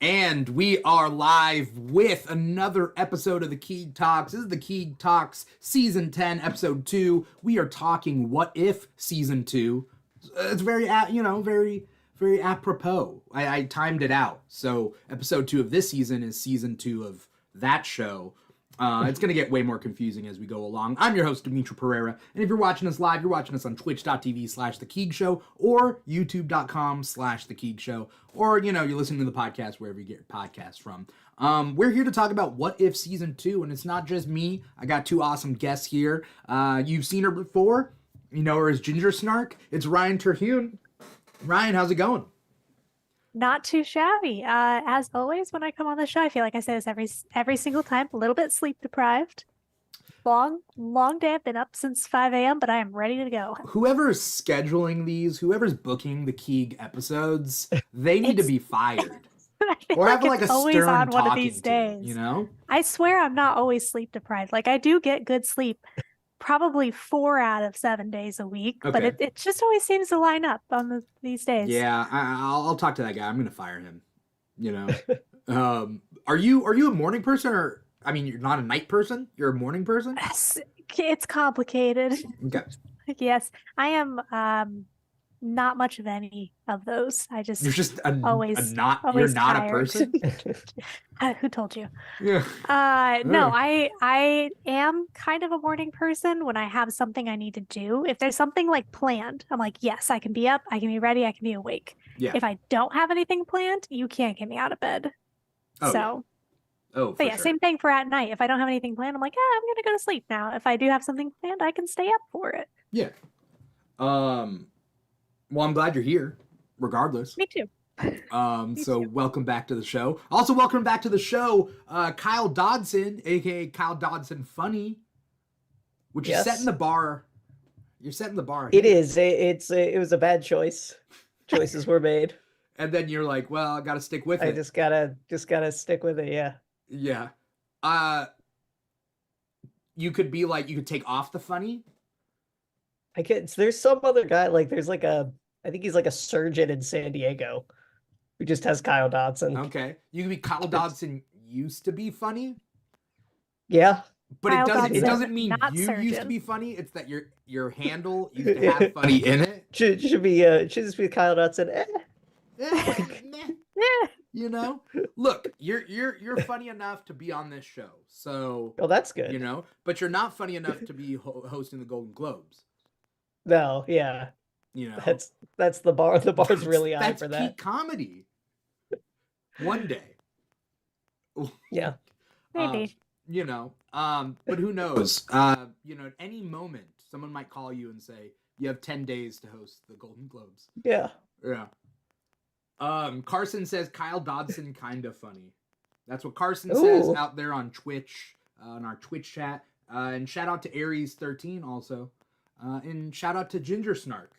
And we are live with another episode of the Keeg Talks. This is the Keeg Talks Season 10, Episode 2. We are talking What If Season 2. It's very, very apropos. I timed it out. So Episode 2 of this season is Season 2 of that show. It's going to get way more confusing as we go along. I'm your host, Dimithri Perera, and if you're watching us live, you're watching us on twitch.tv/The Keeg Show or youtube.com/The Keeg Show, or, you're listening to the podcast wherever you get your podcasts from. We're here to talk about What If Season 2, and it's not just me. I got two awesome guests here. You've seen her before. You know her as Ginger Snark. It's Ryan Terhune. Ryan, how's it going? Not too shabby. As always, when I come on the show, I feel like I say this every single time. A little bit sleep deprived. Long day. I've been up since 5 a.m., but I am ready to go. Whoever's scheduling these, whoever's booking the Keeg episodes, they need to be fired. Or have like a stern on one of these days. I swear I'm not always sleep deprived. Like, I do get good sleep. Probably 4 out of 7 days a week, but it just always seems to line up on these days. Yeah, I'll talk to that guy. I'm gonna fire him. Are you a morning person, or you're not a night person? You're a morning person? It's complicated. Okay. Yes, I am. Not much of any of those. You're just always not tired. A person. Who told you? Yeah. No, I am kind of a morning person when I have something I need to do. If there's something like planned, I'm like, yes, I can be up, I can be ready, I can be awake. Yeah. If I don't have anything planned, you can't get me out of bed. Oh, so. Oh, but yeah, sure. Same thing for at night. If I don't have anything planned, I'm like, I'm gonna go to sleep now. If I do have something planned, I can stay up for it. Yeah. Well, I'm glad you're here, regardless. Me too. Welcome back to the show. Also, welcome back to the show, Kyle Dodson, aka Kyle Dodson Funny, which is setting the bar. You're setting the bar. It is. It was a bad choice. Choices were made. And then you're like, well, I gotta stick with it. I just gotta stick with it. Yeah. Yeah. You could take off the funny. There's some other guy, I think he's like a surgeon in San Diego who just has Kyle Dodson. Okay. You could be Kyle Dodson used to be funny. Yeah. But it doesn't mean you surgeon. Used to be funny. It's that your handle used to have funny in it. Should just be Kyle Dodson. Look, you're funny enough to be on this show. So that's good. But you're not funny enough to be hosting the Golden Globes. No, yeah. That's the bar. The bar's really high for that. That's peak comedy. One day. Yeah. Maybe. But who knows? At any moment, someone might call you and say, you have 10 days to host the Golden Globes. Yeah. Yeah. Carson says, Kyle Dodson kind of funny. That's what Carson says out there on Twitch, on our Twitch chat. And shout out to Aries13 also. And shout out to Ginger Snark.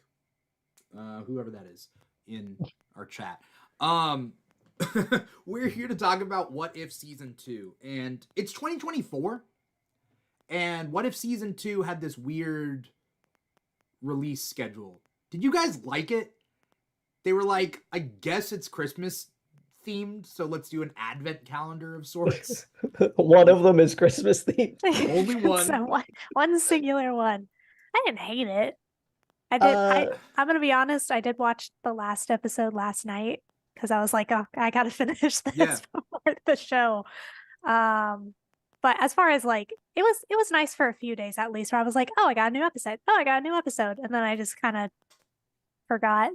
Whoever that is in our chat. We're here to talk about What If Season 2, and it's 2024, and What If Season 2 had this weird release schedule. Did you guys like it? They were like, I guess it's Christmas themed, so let's do an advent calendar of sorts. One of them is Christmas themed. Only one. So one singular one. I didn't hate it. I did. I'm gonna be honest. I did watch the last episode last night because I was like, "Oh, I gotta finish this before the show." But as far as it was nice for a few days at least, where I was like, "Oh, I got a new episode. Oh, I got a new episode," and then I just kind of forgot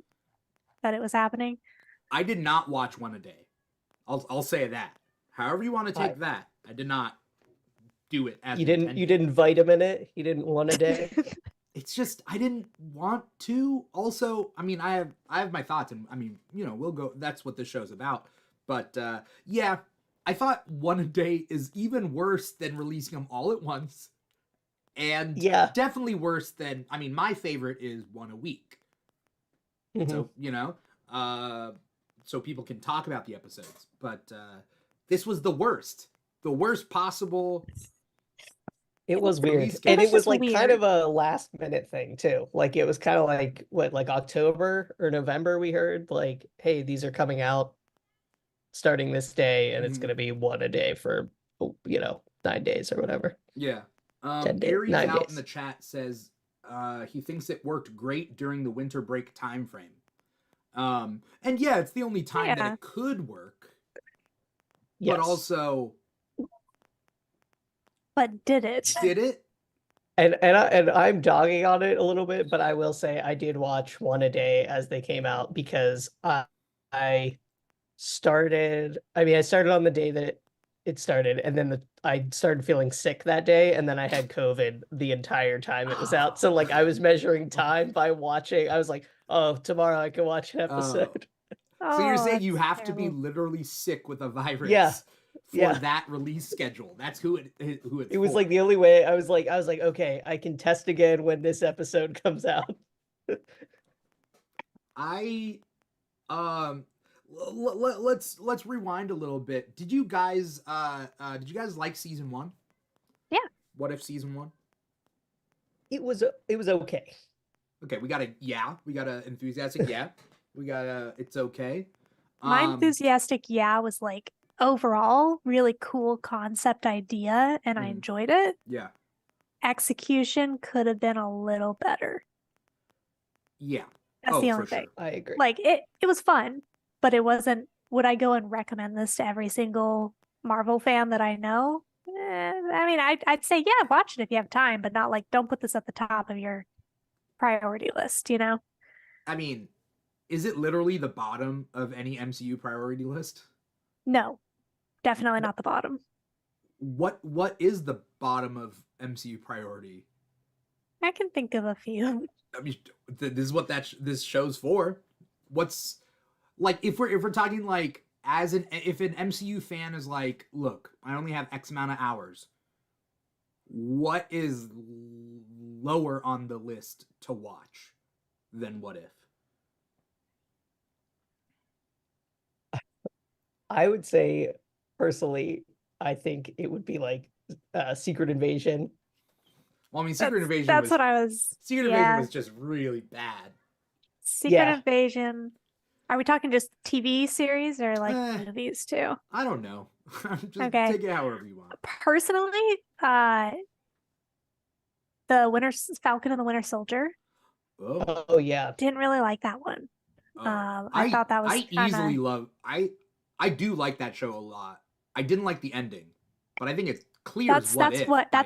that it was happening. I did not watch one a day. I'll say that. However you want to take that, I did not do it. You didn't vitamin it. You didn't want a day. It's just I didn't want to. Also, I have my thoughts, and we'll go. That's what this show's about. But yeah, I thought one a day is even worse than releasing them all at once, and definitely worse than. My favorite is one a week. Mm-hmm. So so people can talk about the episodes. But this was the worst possible. It was weird. And it was kind of a last minute thing too. It was kind of like October or November we heard hey, these are coming out starting this day, and it's Mhm. going to be one a day for 9 days or whatever. Yeah. 10 days, Aries 9 out days. in the chat says he thinks it worked great during the winter break time frame. And yeah, it's the only time that it could work. Yes. But also, But did it? did it? And I'm dogging on it a little bit, but I will say I did watch one a day as they came out because I started. I mean, I started on the day that it started, and then I started feeling sick that day, and then I had COVID the entire time it was out. So like I was measuring time by watching. I was like, oh, tomorrow I can watch an episode. So you're Oh, saying you that's have to be terrible. literally sick with a virus Yeah. for Yeah. that release schedule. That's who it's It was for. like the only way. I was like, okay, I can test again when this episode comes out. Let's rewind a little bit. Did you guys like season 1? Yeah. What if season 1? It was okay. Okay, we got a enthusiastic yeah. We got a it's okay. My enthusiastic was like overall really cool concept idea, and I enjoyed it. Yeah. Execution could have been a little better. Yeah. That's the only thing. Sure. I agree. Like it was fun, but it wasn't. Would I go and recommend this to every single Marvel fan that I know? I mean, I'd say yeah, watch it if you have time, but not like don't put this at the top of your priority list. I mean, is it literally the bottom of any MCU priority list? No, definitely not the bottom. What is the bottom of MCU priority? I can think of a few. I mean, this is what this show's for. What's like if we're talking like if an MCU fan is like, look, I only have X amount of hours. What is lower on the list to watch than What If? I would say, personally, I think it would be like Secret Invasion. Well, I mean, Secret Invasion. That's what I was. Secret Invasion was just really bad. Secret Invasion. Are we talking just TV series or like movies too? I don't know. Just take it however you want. Personally, the Falcon and the Winter Soldier. Oh yeah. Didn't really like that one. I thought that was I do like that show a lot. I didn't like the ending, but I think it's clear that's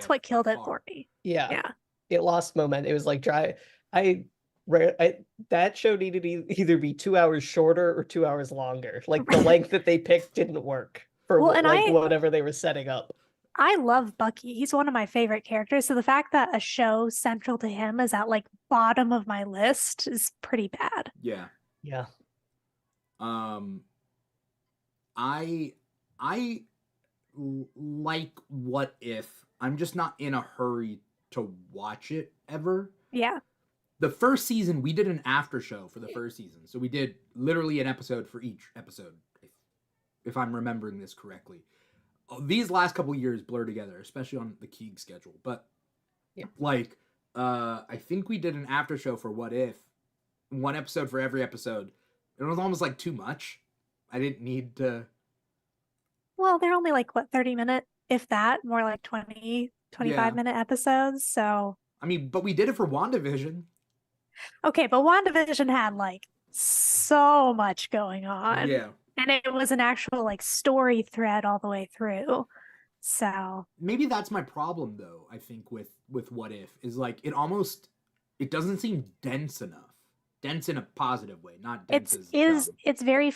what killed it for me. Yeah. It lost momentum. It was like dry. That show needed to either be 2 hours shorter or 2 hours longer. Like the length that they picked didn't work for whatever they were setting up. I love Bucky. He's one of my favorite characters. So the fact that a show central to him is at like bottom of my list is pretty bad. Yeah. Yeah. I like What If. I'm just not in a hurry to watch it ever. Yeah. The first season, we did an after show for the first season. So we did literally an episode for each episode, if I'm remembering this correctly. These last couple years blur together, especially on the Keeg schedule. But I think we did an after show for What If, one episode for every episode. It was almost like too much. I didn't need to. Well, they're only like 30-minute, if that, more like 20, 25-minute episodes. So I mean, but we did it for WandaVision. Okay, but WandaVision had like so much going on. Yeah. And it was an actual like story thread all the way through. So maybe that's my problem though, I think with What If is like it doesn't seem dense enough. Dense in a positive way, not dense it's very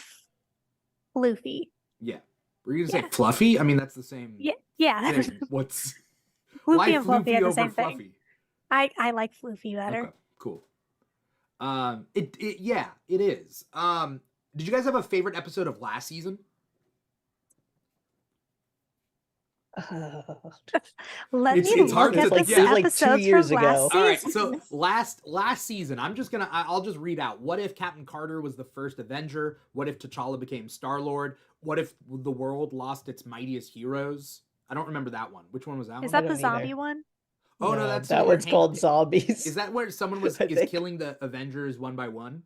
floofy. Yeah. Were you gonna say fluffy? I mean that's the same. Yeah. Thing. What's floofy and fluffy are the same fluffy? thing. I like floofy better. Okay, cool. It is. Did you guys have a favorite episode of last season? It's hard to like 2 years ago. All right, so last season, I'll just read out. What if Captain Carter was the first Avenger? What if T'Challa became Star-Lord? What if the world lost its mightiest heroes? I don't remember that one. Which one was that one? Is that the zombie one? Oh no, that's that one's called Zombies. Is that where someone is killing the Avengers one by one?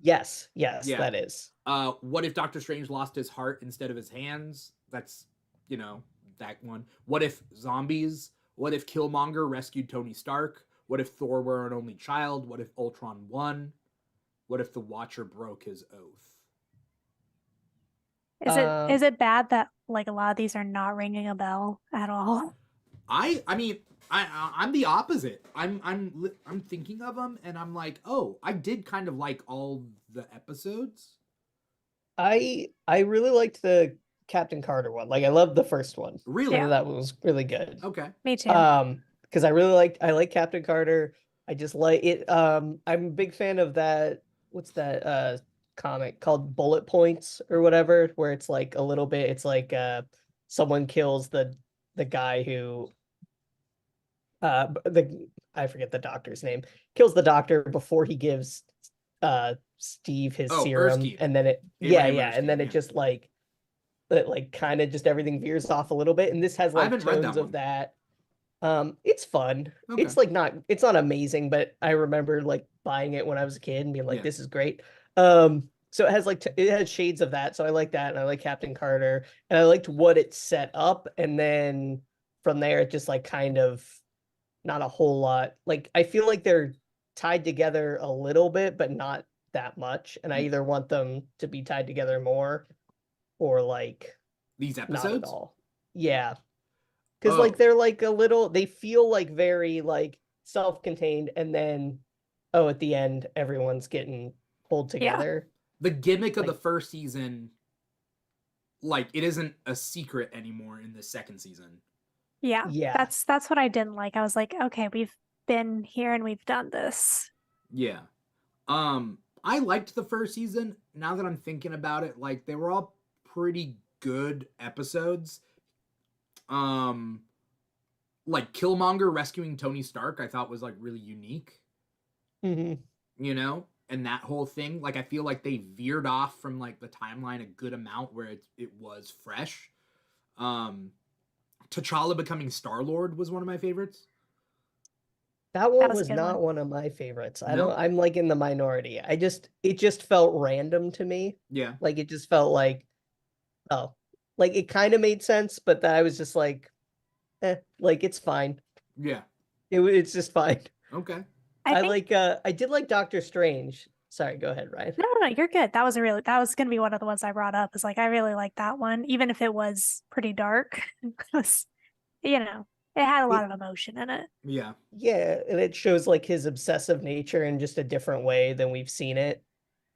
Yes, Yeah. that is. What if Doctor Strange lost his heart instead of his hands? That's, that one. What if zombies? What if Killmonger rescued Tony Stark? What if Thor were an only child? What if Ultron won? What if the Watcher broke his oath? Is it bad that like a lot of these are not ringing a bell at all? I mean, I'm the opposite. I'm thinking of them and I'm like, oh, I did kind of like all the episodes. I really liked the Captain Carter one. Like I loved the first one. Really? Yeah. That was really good. Okay. Me too. Because I like Captain Carter. I just like it. I'm a big fan of that. What's that comic called Bullet Points or whatever, where it's like a little bit, it's like someone kills the guy who I forget the doctor's name, kills the doctor before he gives Steve his serum, Erskine. and then Abraham and Erskine, then it just like kind of just everything veers off a little bit, and this has I like haven't read that tones one. of that. It's fun. Okay. It's like it's not amazing, but I remember like buying it when I was a kid and being like, Yeah. this is great. So it has like it has shades of that. So I like that, and I like Captain Carter, and I liked what it set up, and then from there it just like kind of not a whole lot. Like I feel like they're tied together a little bit, but not that much. And I either want them to be tied together more or like These not episodes? at all. Yeah. Because like they're like a little, they feel like very like self-contained, and then at the end everyone's getting pulled together. The gimmick of the first season, like it isn't a secret anymore in the second season. Yeah. Yeah. That's what I didn't like. I was like, okay, we've been here and we've done this. Yeah. I liked the first season. Now that I'm thinking about it, like they were all pretty good episodes. Like Killmonger rescuing Tony Stark, I thought was like really unique. Mm-hmm. And that whole thing, like I feel like they veered off from like the timeline a good amount where it was fresh. T'Challa becoming Star-Lord was one of my favorites. That one was a was good not one. one of my favorites. No? I'm like in the minority. It just felt random to me. Yeah. Like it just felt like, oh, like it kind of made sense, but I was just like, like it's fine. Yeah. It's just fine. I Okay. did like Doctor Strange. Sorry, go ahead, Ryan. No, you're good. That was gonna be one of the ones I brought up. Is like I really like that one, even if it was pretty dark. Because, it had a lot of emotion in it. Yeah. Yeah, and it shows like his obsessive nature in just a different way than we've seen it.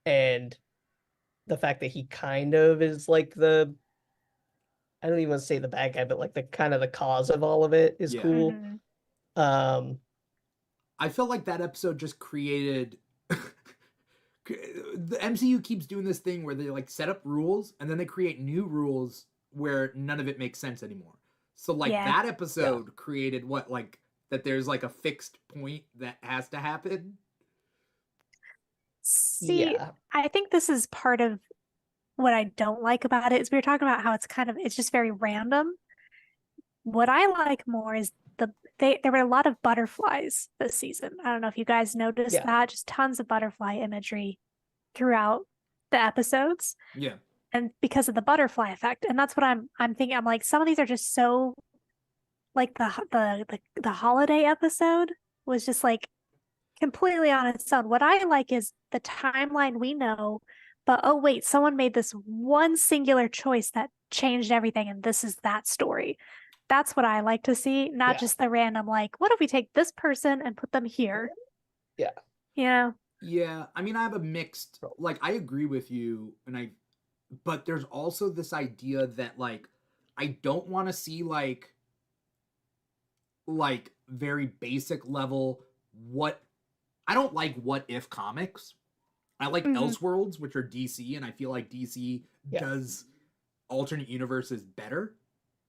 And the fact that he kind of is like I don't even want to say the bad guy, but like the kind of the cause of all of it is cool. Mm-hmm. I felt like that episode just created the MCU keeps doing this thing where they like set up rules and then they create new rules where none of it makes sense anymore. So like that episode created what, like that there's like a fixed point that has to happen. See, I think this is part of what I don't like about it is we were talking about how it's just very random. What I like more is there were a lot of butterflies this season. I don't know if you guys noticed that, just tons of butterfly imagery throughout the episodes. Yeah. And because of the butterfly effect. And that's what I'm thinking. I'm like, some of these are just so like the holiday episode was just like completely on its own. What I like is the timeline we know, but oh wait, someone made this one singular choice that changed everything, and this is that story. That's what I like to see, not just the random like, what if we take this person and put them here? Yeah. Yeah, I mean, I have a mixed, like, I agree with you, but there's also this idea that, like, I don't want to see, like, very basic level, I don't like what if comics. I like Elseworlds, which are DC, and I feel like DC does alternate universes better.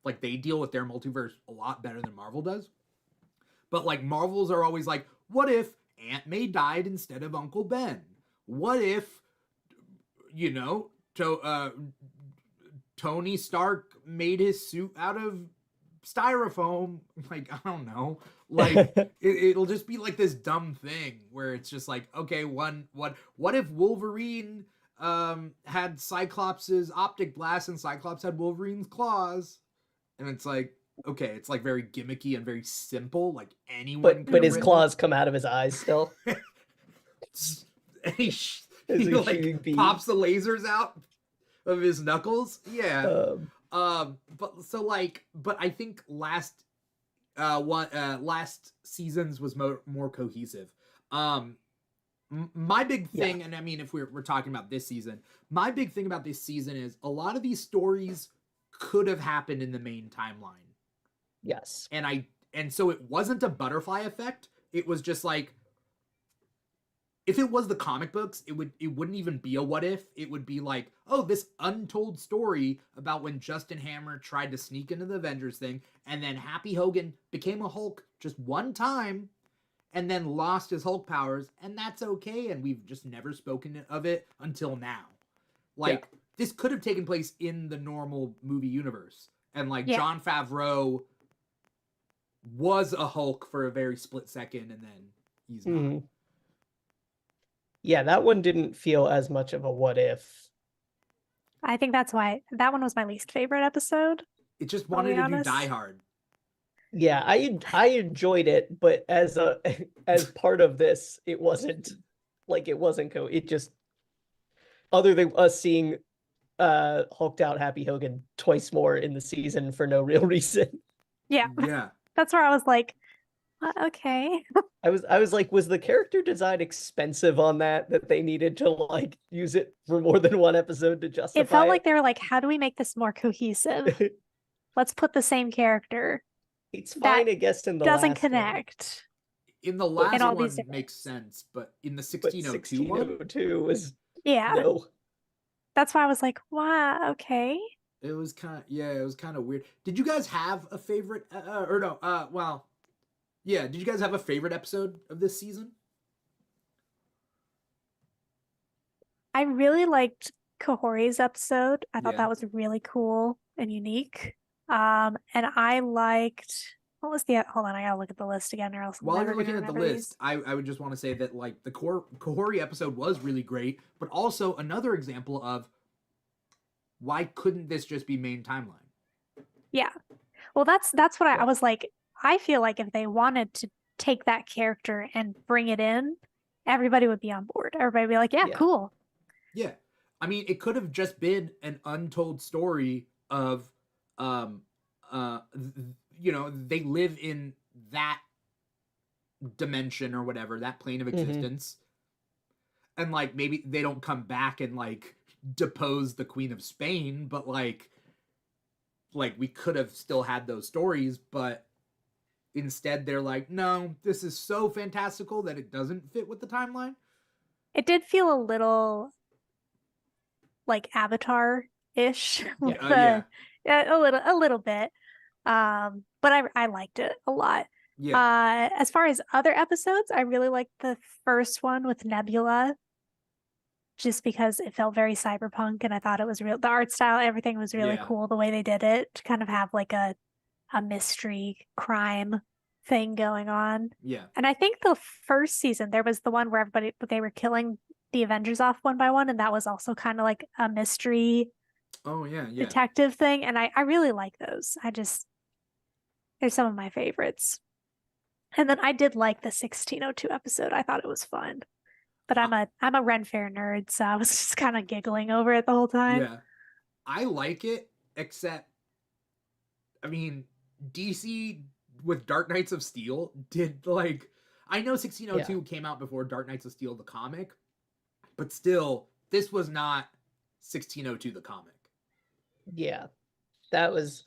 Like, they deal with their multiverse a lot better than Marvel does. But, like, Marvels are always like, what if Aunt May died instead of Uncle Ben? What if, Tony Stark made his suit out of styrofoam. Like, I don't know. Like, it'll just be like this dumb thing where it's just like, okay, what if Wolverine had Cyclops' optic blast and Cyclops had Wolverine's claws? And it's like, okay, it's like very gimmicky and very simple. Like anyone, but his claws come out of his eyes still. And he like pops the lasers out of his knuckles. Yeah. But I think last season's was more cohesive. My big thing, and I mean, if we're talking about this season, my big thing about this season is a lot of these stories could have happened in the main timeline. Yes. And so it wasn't a butterfly effect. It was just like, if it was the comic books, it wouldn't even be a what if. It would be like, oh, this untold story about when Justin Hammer tried to sneak into the Avengers thing, and then Happy Hogan became a Hulk just one time, and then lost his Hulk powers, and that's okay, and we've just never spoken of it until now. Like, this could have taken place in the normal movie universe, and like Jon Favreau was a Hulk for a very split second, and then he's not. Yeah, that one didn't feel as much of a what if. I think that's why that one was my least favorite episode. It just wanted to do Die Hard. Yeah, I enjoyed it, but as part of this, it wasn't it just, other than us seeing hulked out Happy Hogan twice more in the season for no real reason. Yeah. That's where I was like, okay. I was like, was the character design expensive on that they needed to like use it for more than one episode to justify it? Felt like they were like, how do we make this more cohesive? Let's put the same character. It's fine, I guess, in the doesn't last connect. One. In the last one makes sense, but in the 1602 one? 1602 was no. That's why I was like, wow, okay. It was kind of weird. Did you guys have a favorite did you guys have a favorite episode of this season? I really liked Kahori's episode. I thought that was really cool and unique. And I liked, what was the, hold on, I gotta look at the list again or else while you're looking at the list, I would just want to say that like the Kahori episode was really great, but also another example of why couldn't this just be main timeline? Yeah. Well, that's what I was like. I feel like if they wanted to take that character and bring it in, everybody would be on board. Everybody would be like, yeah, cool. Yeah. I mean, it could have just been an untold story of, they live in that dimension or whatever, that plane of existence. And like, maybe they don't come back and like depose the Queen of Spain, but like we could have still had those stories, but instead they're like, no, this is so fantastical that it doesn't fit with the timeline. It did feel a little like Avatar-ish. A little bit. But I liked it a lot. Yeah. As far as other episodes, I really liked the first one with Nebula, just because it felt very cyberpunk, and I thought it was real. The art style, everything was really cool. The way they did it, to kind of have like a mystery crime thing going on. Yeah. And I think the first season, there was the one where they were killing the Avengers off one by one, and that was also kind of like a mystery detective thing. And I really like those. They're some of my favorites. And then I did like the 1602 episode. I thought it was fun. But I'm a Ren Fair nerd, so I was just kind of giggling over it the whole time. Yeah. I like it, except, I mean, DC with Dark Knights of Steel did like, I know 1602 came out before Dark Knights of Steel the comic, but still, this was not 1602 the comic. Yeah. That was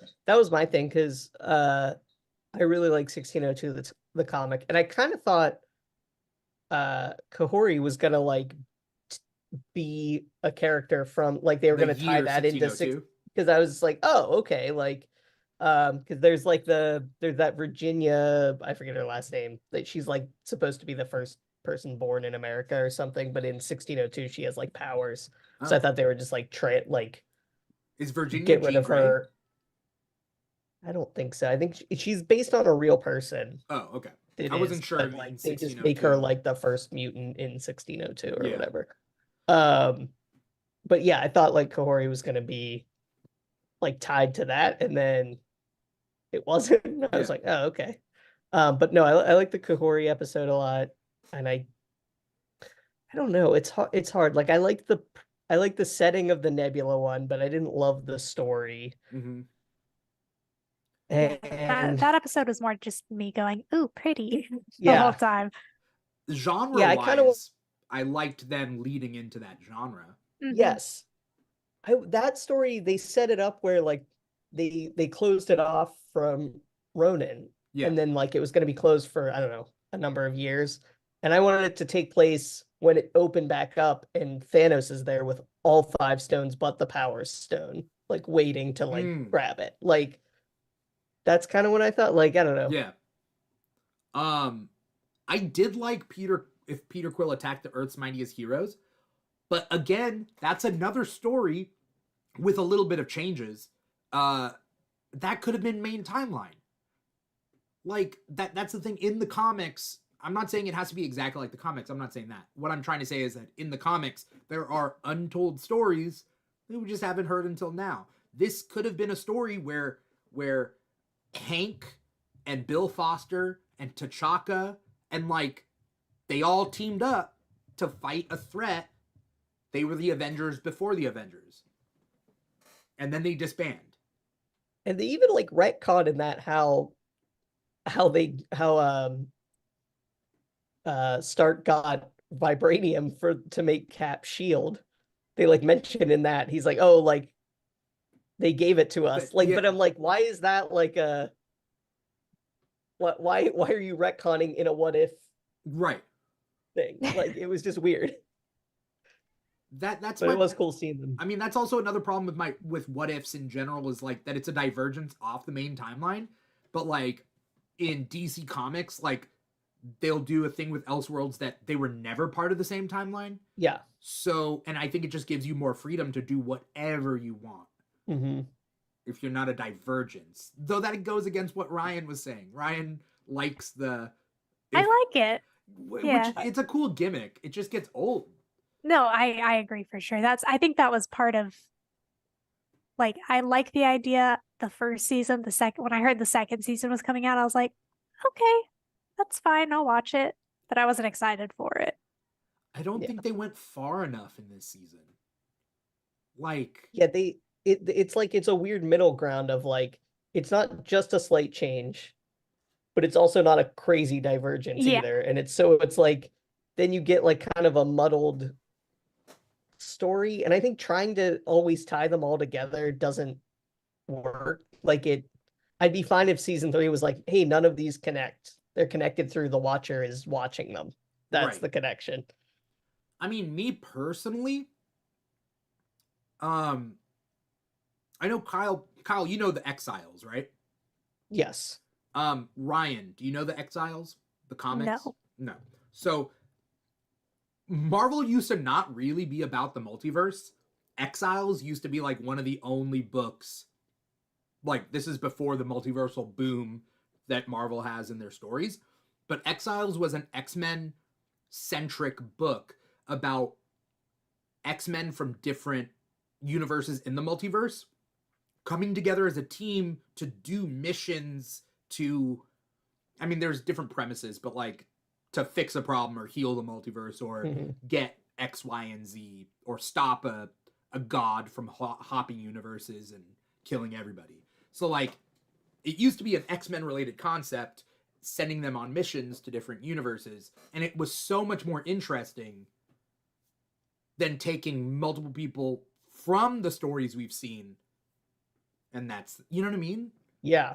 my thing, because I really like 1602 the comic, and I kind of thought Kahori was gonna like be a character from, like, they were gonna tie that into, because I was like, oh, okay, like because there's that Virginia, I forget her last name, that she's like supposed to be the first person born in America or something, but in 1602 she has like powers. So I thought they were just like is Virginia get rid of her. I don't think so. I think she's based on a real person. Oh, okay. It I wasn't is, sure but in like they just make her 1602. like the first mutant in 1602 or Yeah. whatever. But yeah, I thought like Kahori was gonna be like tied to that, and then it wasn't. I was Yeah. like, oh, okay. But no, I like the Kahori episode a lot, and I don't know. It's hard. Like I like the setting of the Nebula one, but I didn't love the story. Mm-hmm. Yeah, And that episode was more just me going, "Ooh, pretty," the whole yeah, time. Genre yeah, I kind of wise, I liked them leading into that genre. Mhm. yes. I that story they set it up where like they closed it off from Ronin, Yeah. and then like it was going to be closed for I don't know a number of years, and I wanted it to take place when it opened back up and Thanos is there with all 5 stones but the Power Stone, like waiting to like Mm. grab it. Like that's kind of what I thought. Like I don't know. Yeah. I did like Peter Quill attacked the Earth's Mightiest Heroes, but again, that's another story with a little bit of changes. That could have been main timeline. Like that's the thing in the comics. I'm not saying it has to be exactly like the comics. I'm not saying that. What I'm trying to say is that in the comics, there are untold stories that we just haven't heard until now. This could have been a story where Hank and Bill Foster and T'Chaka and like they all teamed up to fight a threat. They were the Avengers before the Avengers. And then they disband. And they even like retcon in that how Stark got vibranium to make Cap shield. They like mentioned in that he's like, oh, like they gave it to us. Like, Yeah. but I'm like, why is that like a why are you retconning in a what if Right. thing? Like it was just weird. That's But it was cool seeing them. I mean, that's also another problem with what ifs in general is like that it's a divergence off the main timeline. But like in DC Comics, like they'll do a thing with Elseworlds that they were never part of the same timeline. Yeah. So, and I think it just gives you more freedom to do whatever you want. Mm-hmm. If you're not a divergence, though that goes against what Ryan was saying. Ryan likes I like it. which Yeah. it's a cool gimmick. It just gets old. No, I agree for sure. I think that was part of like I like the idea the first season, the second when I heard the second season was coming out, I was like, okay, that's fine, I'll watch it. But I wasn't excited for it. I don't think they went far enough in this season. Like yeah, it's like it's a weird middle ground of like it's not just a slight change, but it's also not a crazy divergence either. And it's like then you get like kind of a muddled story. And I think trying to always tie them all together doesn't work. Like I'd be fine if season 3 was like, hey, none of these connect. They're connected through the Watcher is watching them. That's right. the connection. I mean, me personally, I know Kyle, you know the Exiles, right? Yes. Ryan, do you know the Exiles? The comics? No. No. So Marvel used to not really be about the multiverse. Exiles used to be like one of the only books. Like this is before the multiversal boom that Marvel has in their stories. But Exiles was an X-Men centric book about X-Men from different universes in the multiverse coming together as a team to do missions to, I mean, there's different premises, but like to fix a problem or heal the multiverse or get X, Y, and Z or stop a god from hopping universes and killing everybody. So like it used to be an X-Men related concept, sending them on missions to different universes, and it was so much more interesting than taking multiple people from the stories we've seen. And that's, you know what I mean? Yeah.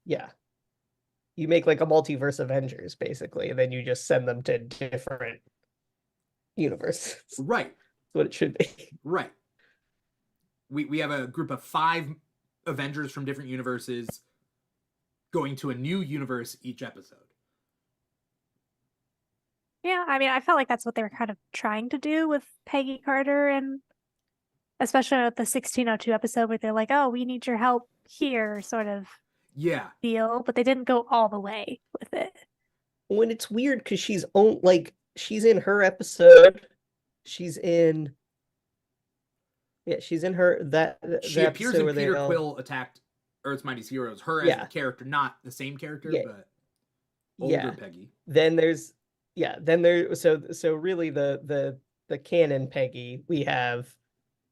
Yeah. You make like a multiverse Avengers basically, and then you just send them to different universes. Right. That's what it should be. Right. We have a group of 5 Avengers from different universes going to a new universe each episode. Yeah, I mean, I felt like that's what they were kind of trying to do with Peggy Carter, and especially with the 1602 episode where they're like, oh, we need your help here sort of Yeah. deal, but they didn't go all the way with it. When it's weird because she's in her episode. She's in her She the appears episode in where Peter they all, Quill attacked Earth's Mightiest Heroes. Her as Yeah. the character, not the same character, Yeah. but older Yeah. Peggy. Then there's so really the canon Peggy we have,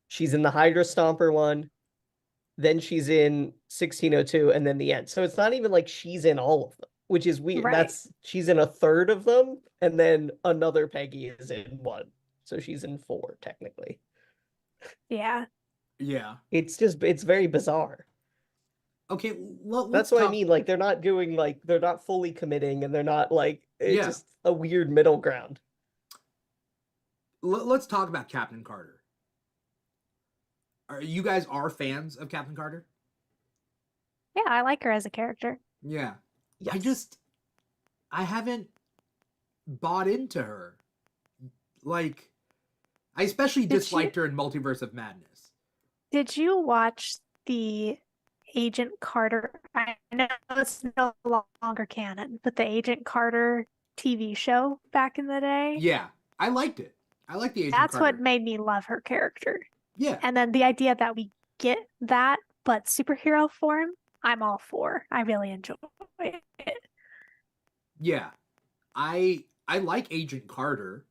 she's in the Hydra Stomper one, then she's in 1602, and then the end. So it's not even like she's in all of them, which is weird. Right. She's in a third of them, and then another Peggy is in one. So she's in 4 technically. Yeah. Yeah. It's very bizarre. Okay, That's what I mean. Like they're not fully committing, and they're not like it's just a weird middle ground. Let's talk about Captain Carter. You guys are fans of Captain Carter? Yeah, I like her as a character. Yeah. Yes. I haven't bought into her. Like, I especially disliked her in Multiverse of Madness. Did you watch the Agent Carter? I know it's no longer canon, but the Agent Carter TV show back in the day? Yeah, I liked it. I like the Agent That's Carter. what made me love her character. Yeah. And then the idea that we get that, but superhero form, I'm all for. I really enjoy it. Yeah. I like Agent Carter.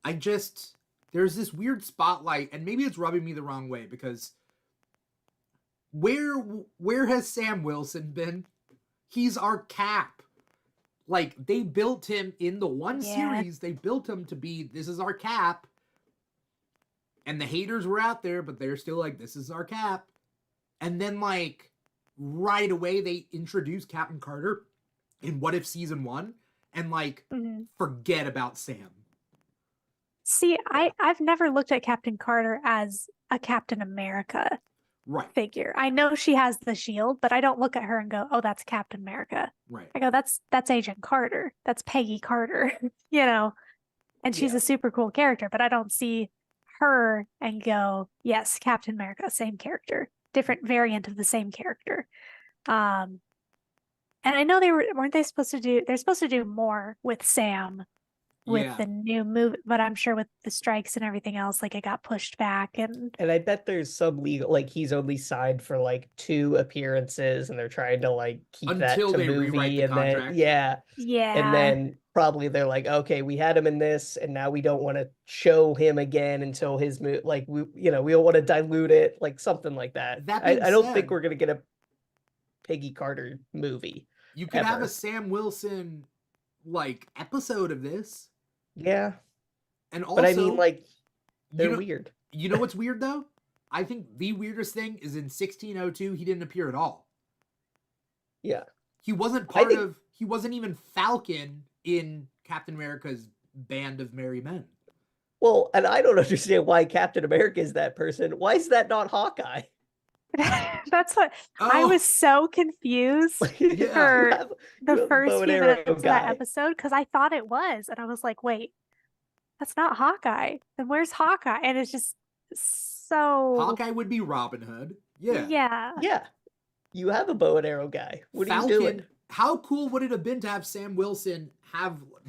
There's this weird spotlight, and maybe it's rubbing me the wrong way, because where has Sam Wilson been? He's our Cap. Like, they built him in the one series, they built him to be, this is our Cap. And the haters were out there, but they're still like, this is our Cap. And then, like, right away, they introduced Captain Carter in What If Season 1, and, like, forget about Sam. See, I've never looked at Captain Carter as a Captain America figure. I know she has the shield, but I don't look at her and go, oh, that's Captain America. Right. I go, that's Agent Carter. That's Peggy Carter, you know? And she's a super cool character, but I don't see her and go, yes, Captain America, same character, different variant of the same character. And I know they're supposed to do more with Sam with the new movie, but I'm sure with the strikes and everything else, like, it got pushed back. And I bet there's some legal, like, he's only signed for like 2 appearances, and they're trying to like keep until that to they movie, rewrite the and contract. then and then probably they're like, okay, we had him in this, and now we don't want to show him again until his movie, like, we don't want to dilute it, like something like that. I don't think we're gonna get a Peggy Carter movie. You could have a Sam Wilson like episode of this. Yeah. And also, but I mean, like, they're weird. You know what's weird though? I think the weirdest thing is in 1602 he didn't appear at all. Yeah. He wasn't he wasn't even Falcon in Captain America's Band of Merry Men. Well, and I don't understand why Captain America is that person. Why is that not Hawkeye? That's what I was so confused for the first few minutes of that episode, because I thought it was, and I was like, wait, that's not Hawkeye. Then where's Hawkeye? And it's just so Hawkeye would be Robin Hood. Yeah. You have a bow and arrow guy. What Falcon, are you doing? How cool would it have been to have Sam Wilson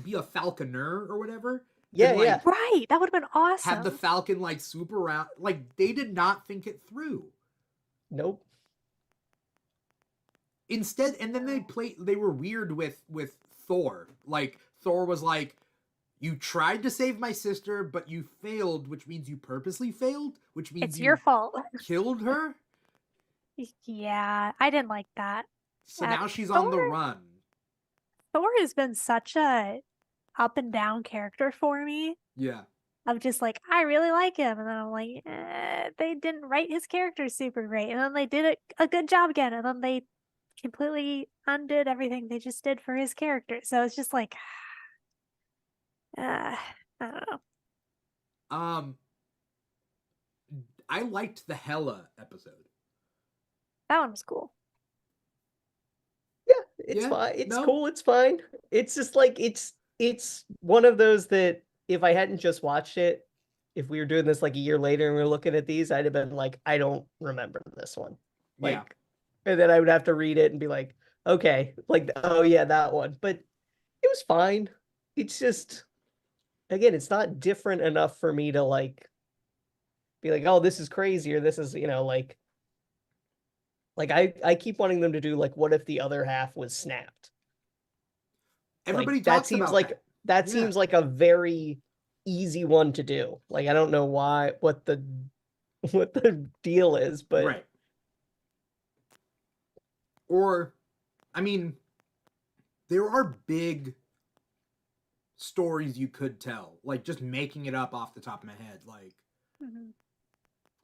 be a falconer or whatever? Yeah. Right. That would have been awesome. Have the Falcon like swoop around. Like, they did not think it through. Nope. Instead, and then they were weird with Thor. Like, Thor was like, you tried to save my sister, but you failed, which means you purposely failed, which means it's your fault. Killed her? Yeah, I didn't like that. So now she's on the run. Thor has been such a up and down character for me. Yeah. I'm just like, I really like him. And then I'm like, they didn't write his character super great. And then they did a good job again. And then they completely undid everything they just did for his character. So it's just like, I don't know. I liked the Hela episode. That one was cool. Yeah, it's fine. It's cool. It's fine. It's just like, it's one of those that, if I hadn't just watched it, if we were doing this like a year later and we were looking at these, I'd have been like, I don't remember this one. Yeah. And then I would have to read it and be like, okay, like, oh yeah, that one. But it was fine. It's just, again, it's not different enough for me to like be like, oh, this is crazy, or this is, like I keep wanting them to do like, what if the other half was snapped? Everybody Like that talks seems about like that. that Yeah. seems like a very easy one to do. Like I don't know what the deal is, but Right. Or, I mean, there are big stories you could tell, like just making it up off the top of my head, like.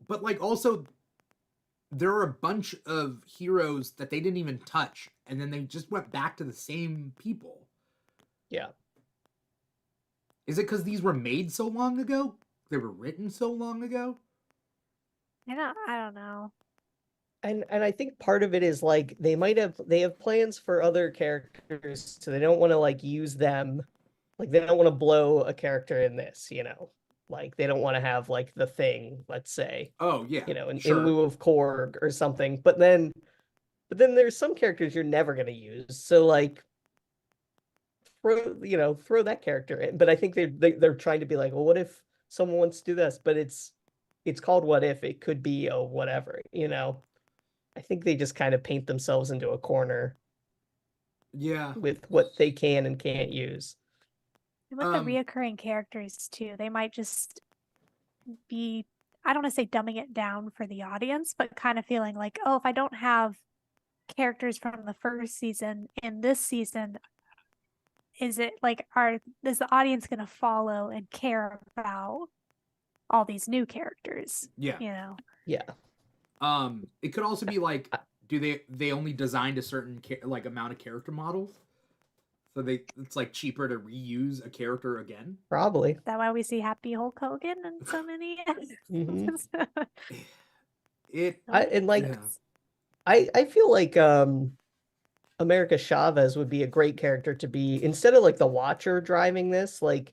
But like also, there are a bunch of heroes that they didn't even touch, and then they just went back to the same people. yeah. Is it because these were made so long ago? They were written so long ago? I don't know. And I think part of it is like they have plans for other characters, so they don't want to like use them. Like they don't want to blow a character in this, Like they don't want to have like the Thing, let's say, Oh yeah, in sure. lieu of Korg or something. But then there's some characters you're never gonna use. So like throw that character in. But I think they're trying to be like, well, what if someone wants to do this? But it's called What If. It could be a whatever. I think they just kind of paint themselves into a corner Yeah. with what they can and can't use. And with the reoccurring characters too, they might just be, I don't want to say dumbing it down for the audience, but kind of feeling like, oh, if I don't have characters from the first season in this season, is it like, is the audience going to follow and care about all these new characters? Yeah. Yeah. It could also be like, do they only designed a certain like amount of character models, so it's like cheaper to reuse a character again? Probably. Is that why we see Happy Hulk Hogan and so many? I feel like America Chavez would be a great character to be, instead of like the Watcher driving this, like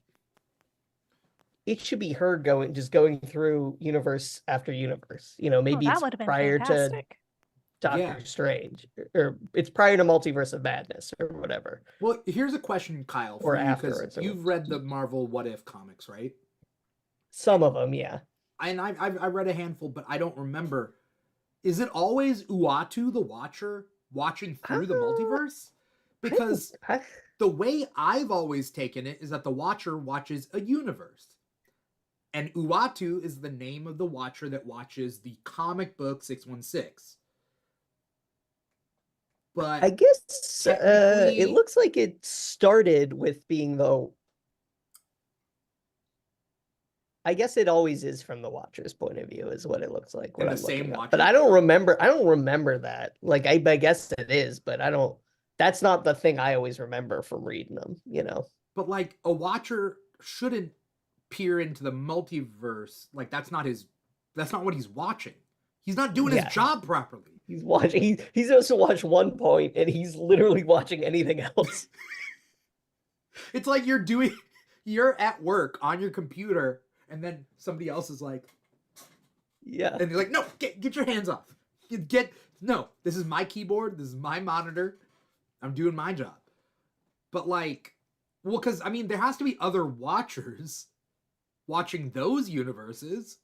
it should be her going through universe after universe. Maybe that it's would have been prior fantastic. to Doctor Strange, or it's prior to Multiverse of Madness or whatever. Well, here's a question, Kyle, or for you, because afterwards. you've read the Marvel What If comics, right? Some of them, yeah. And I read a handful, but I don't remember. Is it always Uatu, the Watcher, watching through the multiverse? Because the way I've always taken it is that the Watcher watches a universe. And Uatu is the name of the Watcher that watches the comic book 616. But I guess it looks like it started with being I guess it always is from the Watcher's point of view, is what it looks like. And the same Watcher? But I don't remember that. Like I guess it is, but that's not the thing I always remember from reading them, But like a Watcher shouldn't peer into the multiverse. Like that's not what he's watching. He's not doing his job properly. He's watching. He's supposed to watch one point, and he's literally watching anything else. It's like you're at work on your computer, and then somebody else is like, yeah, and you're like, no, get your hands off. No, this is my keyboard. This is my monitor. I'm doing my job. But like, well, because I mean, there has to be other watchers watching those universes.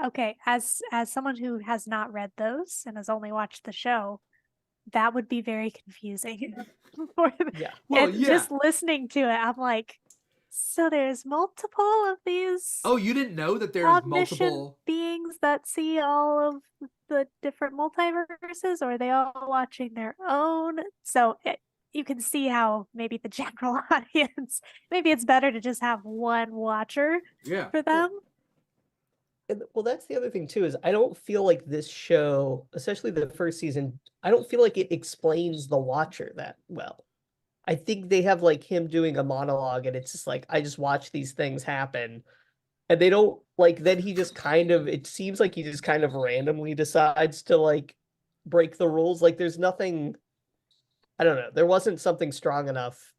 Okay, as someone who has not read those and has only watched the show, that would be very confusing. Yeah. Well, and just listening to it, I'm like, so there's multiple of these. Oh, you didn't know that there's multiple beings that see all of the different multiverses, or are they all watching their own? So you can see how maybe the general audience, maybe it's better to just have one watcher for them. Well, that's the other thing too, is I don't feel like this show, especially the first season, I don't feel like it explains the Watcher that well. I think they have like him doing a monologue, and it's just like, I just watch these things happen. And they don't like, then it seems like he just kind of randomly decides to like break the rules. Like there's nothing, I don't know, there wasn't something strong enough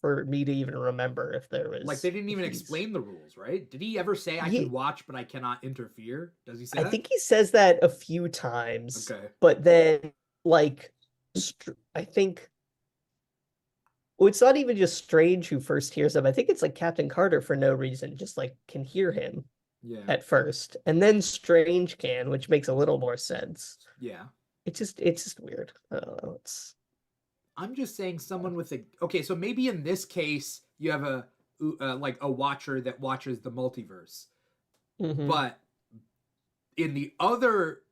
for me to even remember if there was. Like, they didn't even explain the rules, right? Did he ever say, I can watch, but I cannot interfere? Does he say that? I think he says that a few times. Okay. But then, like, I think. Well, it's not even just Strange who first hears him. I think it's like Captain Carter for no reason, just like can hear him at first. And then Strange can, which makes a little more sense. Yeah. It's just weird. I don't know. I'm just saying someone with a... Okay, so maybe in this case, you have a watcher that watches the multiverse. But in the other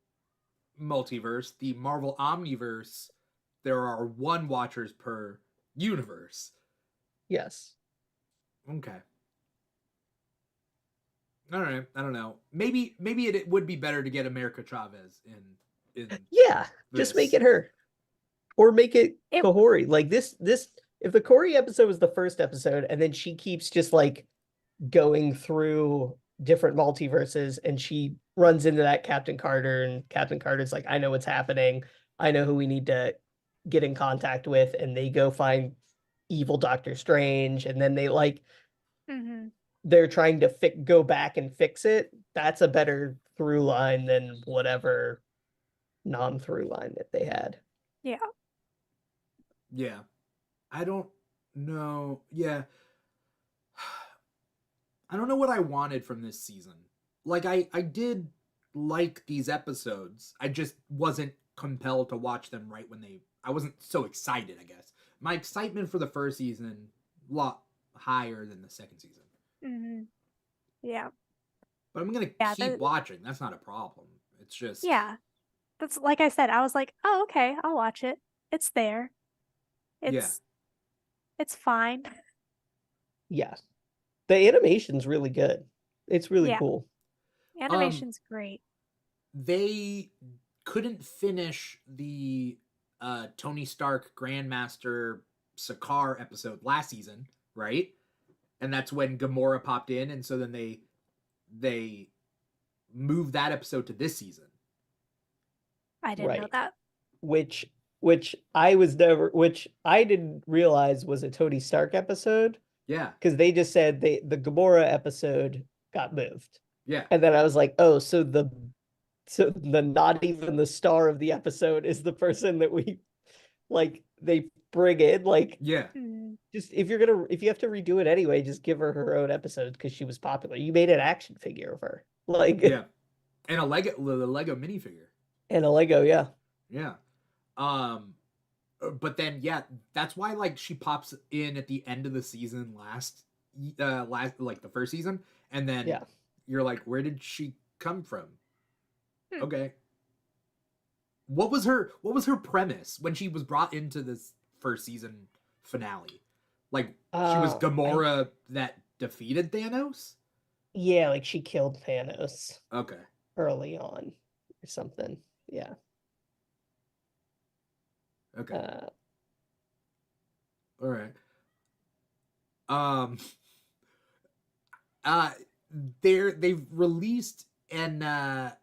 multiverse, the Marvel Omniverse, there are 1 watchers per universe. Yes. Okay. All right. I don't know. Maybe it would be better to get America Chavez in Yeah, just make it her. Or make it Kahori. Like this if the Corey episode was the first episode and then she keeps just like going through different multiverses and she runs into that Captain Carter and Captain Carter's like, I know what's happening. I know who we need to get in contact with, and they go find evil Doctor Strange, and then they like they're trying to go back and fix it. That's a better through line than whatever non-through line that they had. Yeah. I don't know. Yeah. I don't know what I wanted from this season. Like, I did like these episodes. I just wasn't compelled to watch them right when I wasn't so excited, I guess. My excitement for the first season, a lot higher than the second season. Yeah. But I'm going to keep watching. That's not a problem. It's just... Yeah. That's, like I said, I was like, oh, okay, I'll watch it. It's there. It's fine. Yeah. The animation's really good. It's really cool. Animation's great. They couldn't finish the Tony Stark Grandmaster Sakaar episode last season, right? And that's when Gamora popped in, and so then they moved that episode to this season. I didn't know that. Which I didn't realize was a Tony Stark episode. Yeah. Because they just said the Gamora episode got moved. Yeah. And then I was like, oh, so the not even the star of the episode is the person that we like they bring in. Like, just if you have to redo it anyway, just give her her own episode because she was popular. You made an action figure of her. Like, yeah. And the Lego minifigure. And a Lego, yeah. Yeah. But then, that's why, like, she pops in at the end of the season last like the first season, and then you're like, where did she come from? Okay. What was her premise when she was brought into this first season finale? Like, she was Gamora that defeated Thanos? Yeah, like she killed Thanos. Okay. Early on or something. Yeah. Okay. All right. They've released a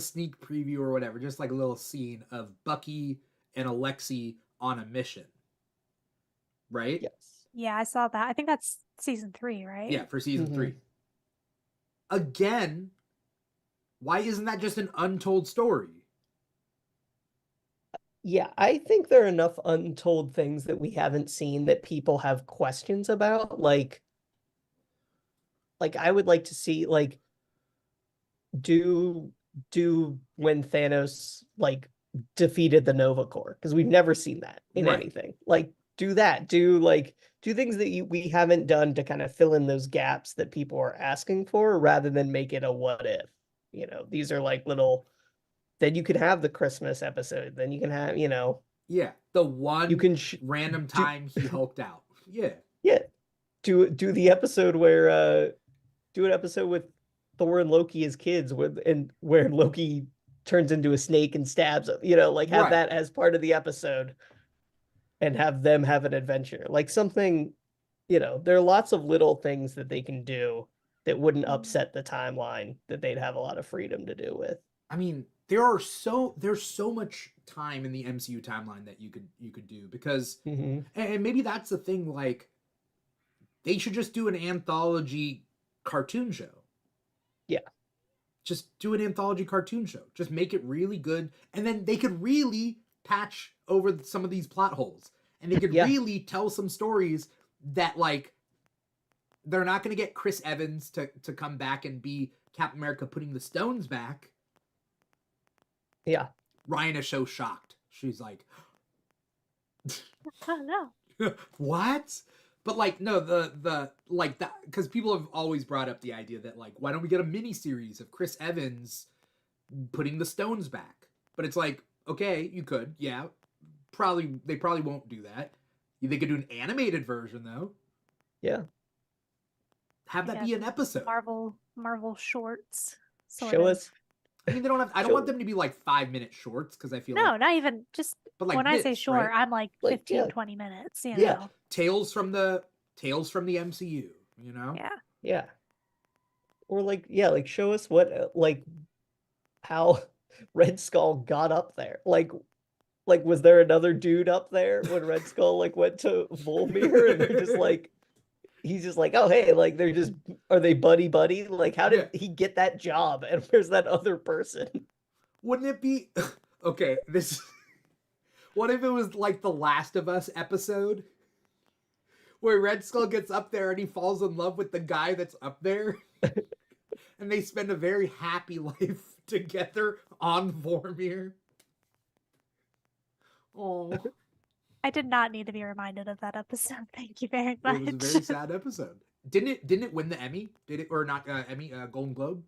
sneak preview or whatever, just like a little scene of Bucky and Alexei on a mission. Right? Yes. Yeah, I saw that. I think that's season 3, right? Yeah, for season 3. Again, why isn't that just an untold story? Yeah, I think there are enough untold things that we haven't seen that people have questions about. Like I would like to see, like, do when Thanos like defeated the Nova Corps, because we've never seen that in anything. Like, do that. Do things that we haven't done to kind of fill in those gaps that people are asking for, rather than make it a what if. You know, these are like little. Then you could have the Christmas episode. Then you can have, the one you can random time he hulked out. Yeah. Do the episode where do an episode with Thor and Loki as kids, where Loki turns into a snake and stabs him. Like, have that as part of the episode, and have them have an adventure. Like something, there are lots of little things that they can do that wouldn't upset the timeline, that they'd have a lot of freedom to do with. I mean, there's so much time in the MCU timeline that you could do, because and maybe that's the thing, like they should just do an anthology cartoon show. Yeah. Just do an anthology cartoon show. Just make it really good, and then they could really patch over some of these plot holes, and they could really tell some stories that, like, they're not going to get Chris Evans to come back and be Captain America putting the stones back. Yeah. Ryan is so shocked. She's like, oh no. What? But like, no, the like that, because people have always brought up the idea that, like, why don't we get a mini series of Chris Evans putting the stones back? But it's like, okay, you could, yeah. They probably won't do that. They could do an animated version though. Yeah. Have that be an episode. Marvel shorts. Show us. I mean, they don't have. I don't want them to be like 5-minute shorts, because I feel like, not even just. But like when I say short, right? I'm like 15, 20 minutes. You know? Tales from the MCU. You know. Yeah. Or like show us what how Red Skull got up there. Like was there another dude up there when Red Skull went to Volmir, and they're just like. He's just like, oh, hey, like, are they buddy? Like, how did he get that job? And where's that other person? Wouldn't it be, okay, what if it was like the Last of Us episode? Where Red Skull gets up there and he falls in love with the guy that's up there? And they spend a very happy life together on Vormir. Oh. I did not need to be reminded of that episode. Thank you very much. It was a very sad episode. Didn't it win the Emmy? Did it, or not Emmy? Golden Globe?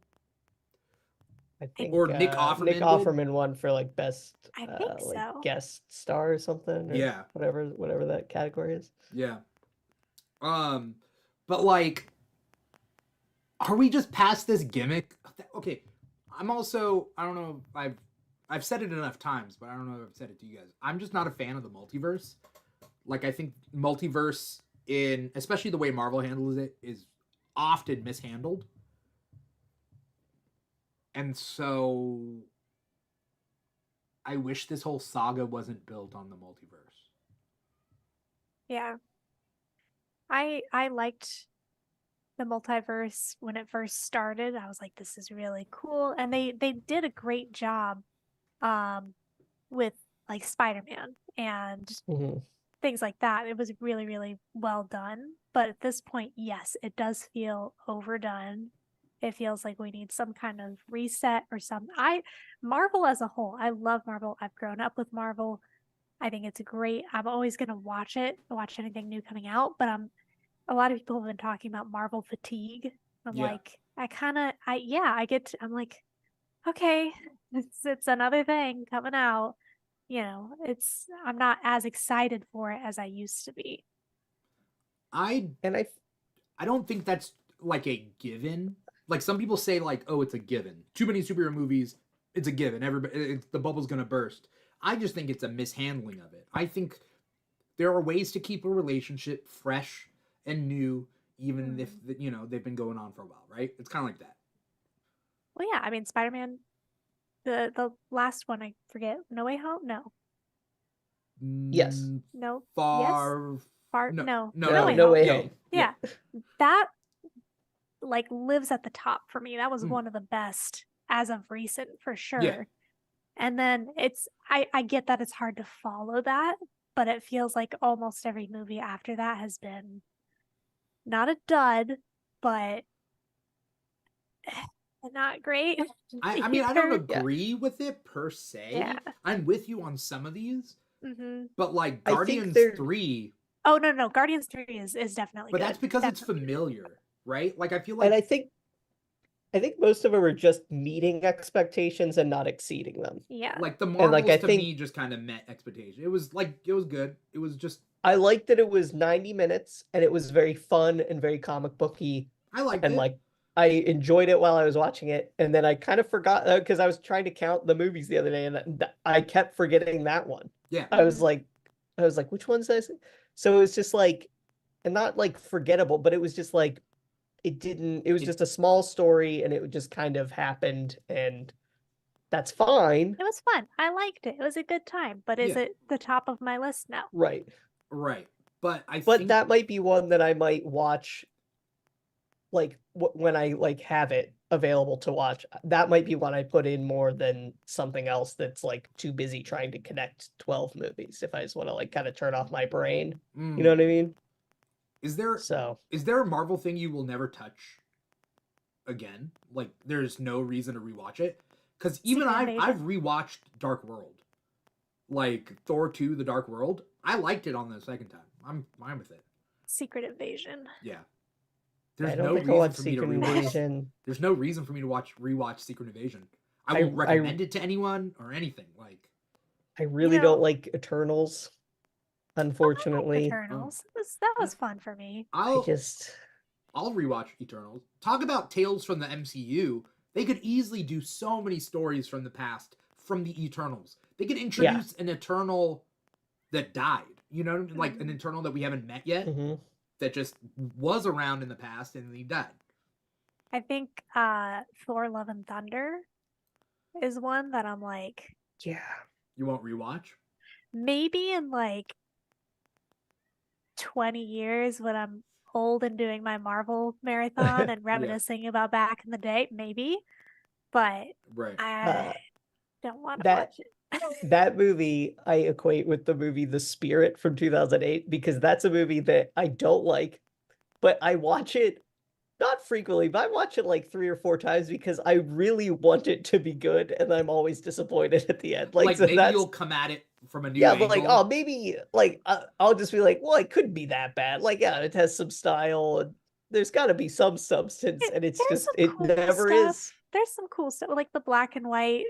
I think. Or Nick Offerman. Nick Offerman won for best. I think so. Guest star or something. Or whatever that category is. Yeah. But like, are we just past this gimmick? Okay, I don't know if I've said it enough times, but I don't know if I've said it to you guys. I'm just not a fan of the multiverse. Like, I think multiverse, especially the way Marvel handles it, is often mishandled. And so I wish this whole saga wasn't built on the multiverse. Yeah. I liked the multiverse when it first started. I was like, this is really cool. And they did a great job with like Spider-Man and things like that. It was really, really well done. But at this point, yes, it does feel overdone. It feels like we need some kind of reset or Marvel as a whole. I love Marvel. I've grown up with Marvel. I think it's great. I'm always going to watch anything new coming out, but a lot of people have been talking about Marvel fatigue. I'm like, I'm like, okay, it's another thing coming out. You know, I'm not as excited for it as I used to be. I don't think that's like a given. Like, some people say, like, oh, it's a given. Too many superhero movies, it's a given. The bubble's gonna burst. I just think it's a mishandling of it. I think there are ways to keep a relationship fresh and new, even if they've been going on for a while, right? It's kind of like that. Well, yeah. I mean, Spider-Man, the last one, I forget. No Way Home? No. Yes. No. No. No Way Home. Yeah. That like lives at the top for me. That was one of the best as of recent, for sure. Yeah. And then I get that it's hard to follow that, but it feels like almost every movie after that has been not a dud, but not great. I mean, I don't agree with it per se. Yeah. I'm with you on some of these, but like Guardians 3. Oh, no. Guardians 3 is definitely but good. That's because it's familiar, right? Like, I feel like... And I think most of them are just meeting expectations and not exceeding them. Yeah. Like, the Marvels to me just kind of met expectations. It was good. It was just... I liked that it was 90 minutes and it was very fun and very comic booky. I liked it. And like, I enjoyed it while I was watching it. And then I kind of forgot, because I was trying to count the movies the other day and I kept forgetting that one. Yeah. I was like, which one's this? So it was just like, and not like forgettable, but it was just like, it was just a small story and it just kind of happened, and that's fine. It was fun. I liked it. It was a good time. But is Yeah. it the top of my list? No. Right. Right. But I But think that might be one that I might watch, like when I like have it available to watch. That might be one I put in more than something else that's like too busy trying to connect 12 movies. If I just want to like kind of turn off my brain, you know what I mean? Is there So a Marvel thing you will never touch again? Like, there's no reason to rewatch it? Because even Secret I've Invasion. rewatched Dark World, like Thor 2: The Dark World. I liked it on the second time. I'm fine with it. Secret Invasion. Yeah. I There's don't no think I'll reason watch for me to Secret rewatch. Invasion. There's no reason for me to rewatch Secret Invasion. I I- won't recommend it to anyone or anything. Like, I really You know- don't like Eternals, I liked unfortunately. Eternals. That was fun for me. I just I'll rewatch Eternals. Talk about tales from the MCU. They could easily do so many stories from the past from the Eternals. They could introduce an Eternal that died. You know, like an Eternal that we haven't met yet, mhm. that just was around in the past and he died. I think Thor: Love and Thunder is one that I'm like, Yeah. You won't rewatch? maybe in like 20 years when I'm old and doing my Marvel marathon and reminiscing about back in the day, maybe. But Right. I don't want to that- watch it. That movie I equate with the movie The Spirit from 2008 because that's a movie that I don't like, but I watch it not frequently, but I watch it like 3 or 4 times because I really want it to be good and I'm always disappointed at the end. Like so maybe you'll come at it from a new angle. but like, oh, maybe like I'll just be like, well, it couldn't be that bad. Like, yeah, it has some style and there's got to be some substance, and it's There's just some it cool never stuff. is. There's some cool stuff, like the black and white,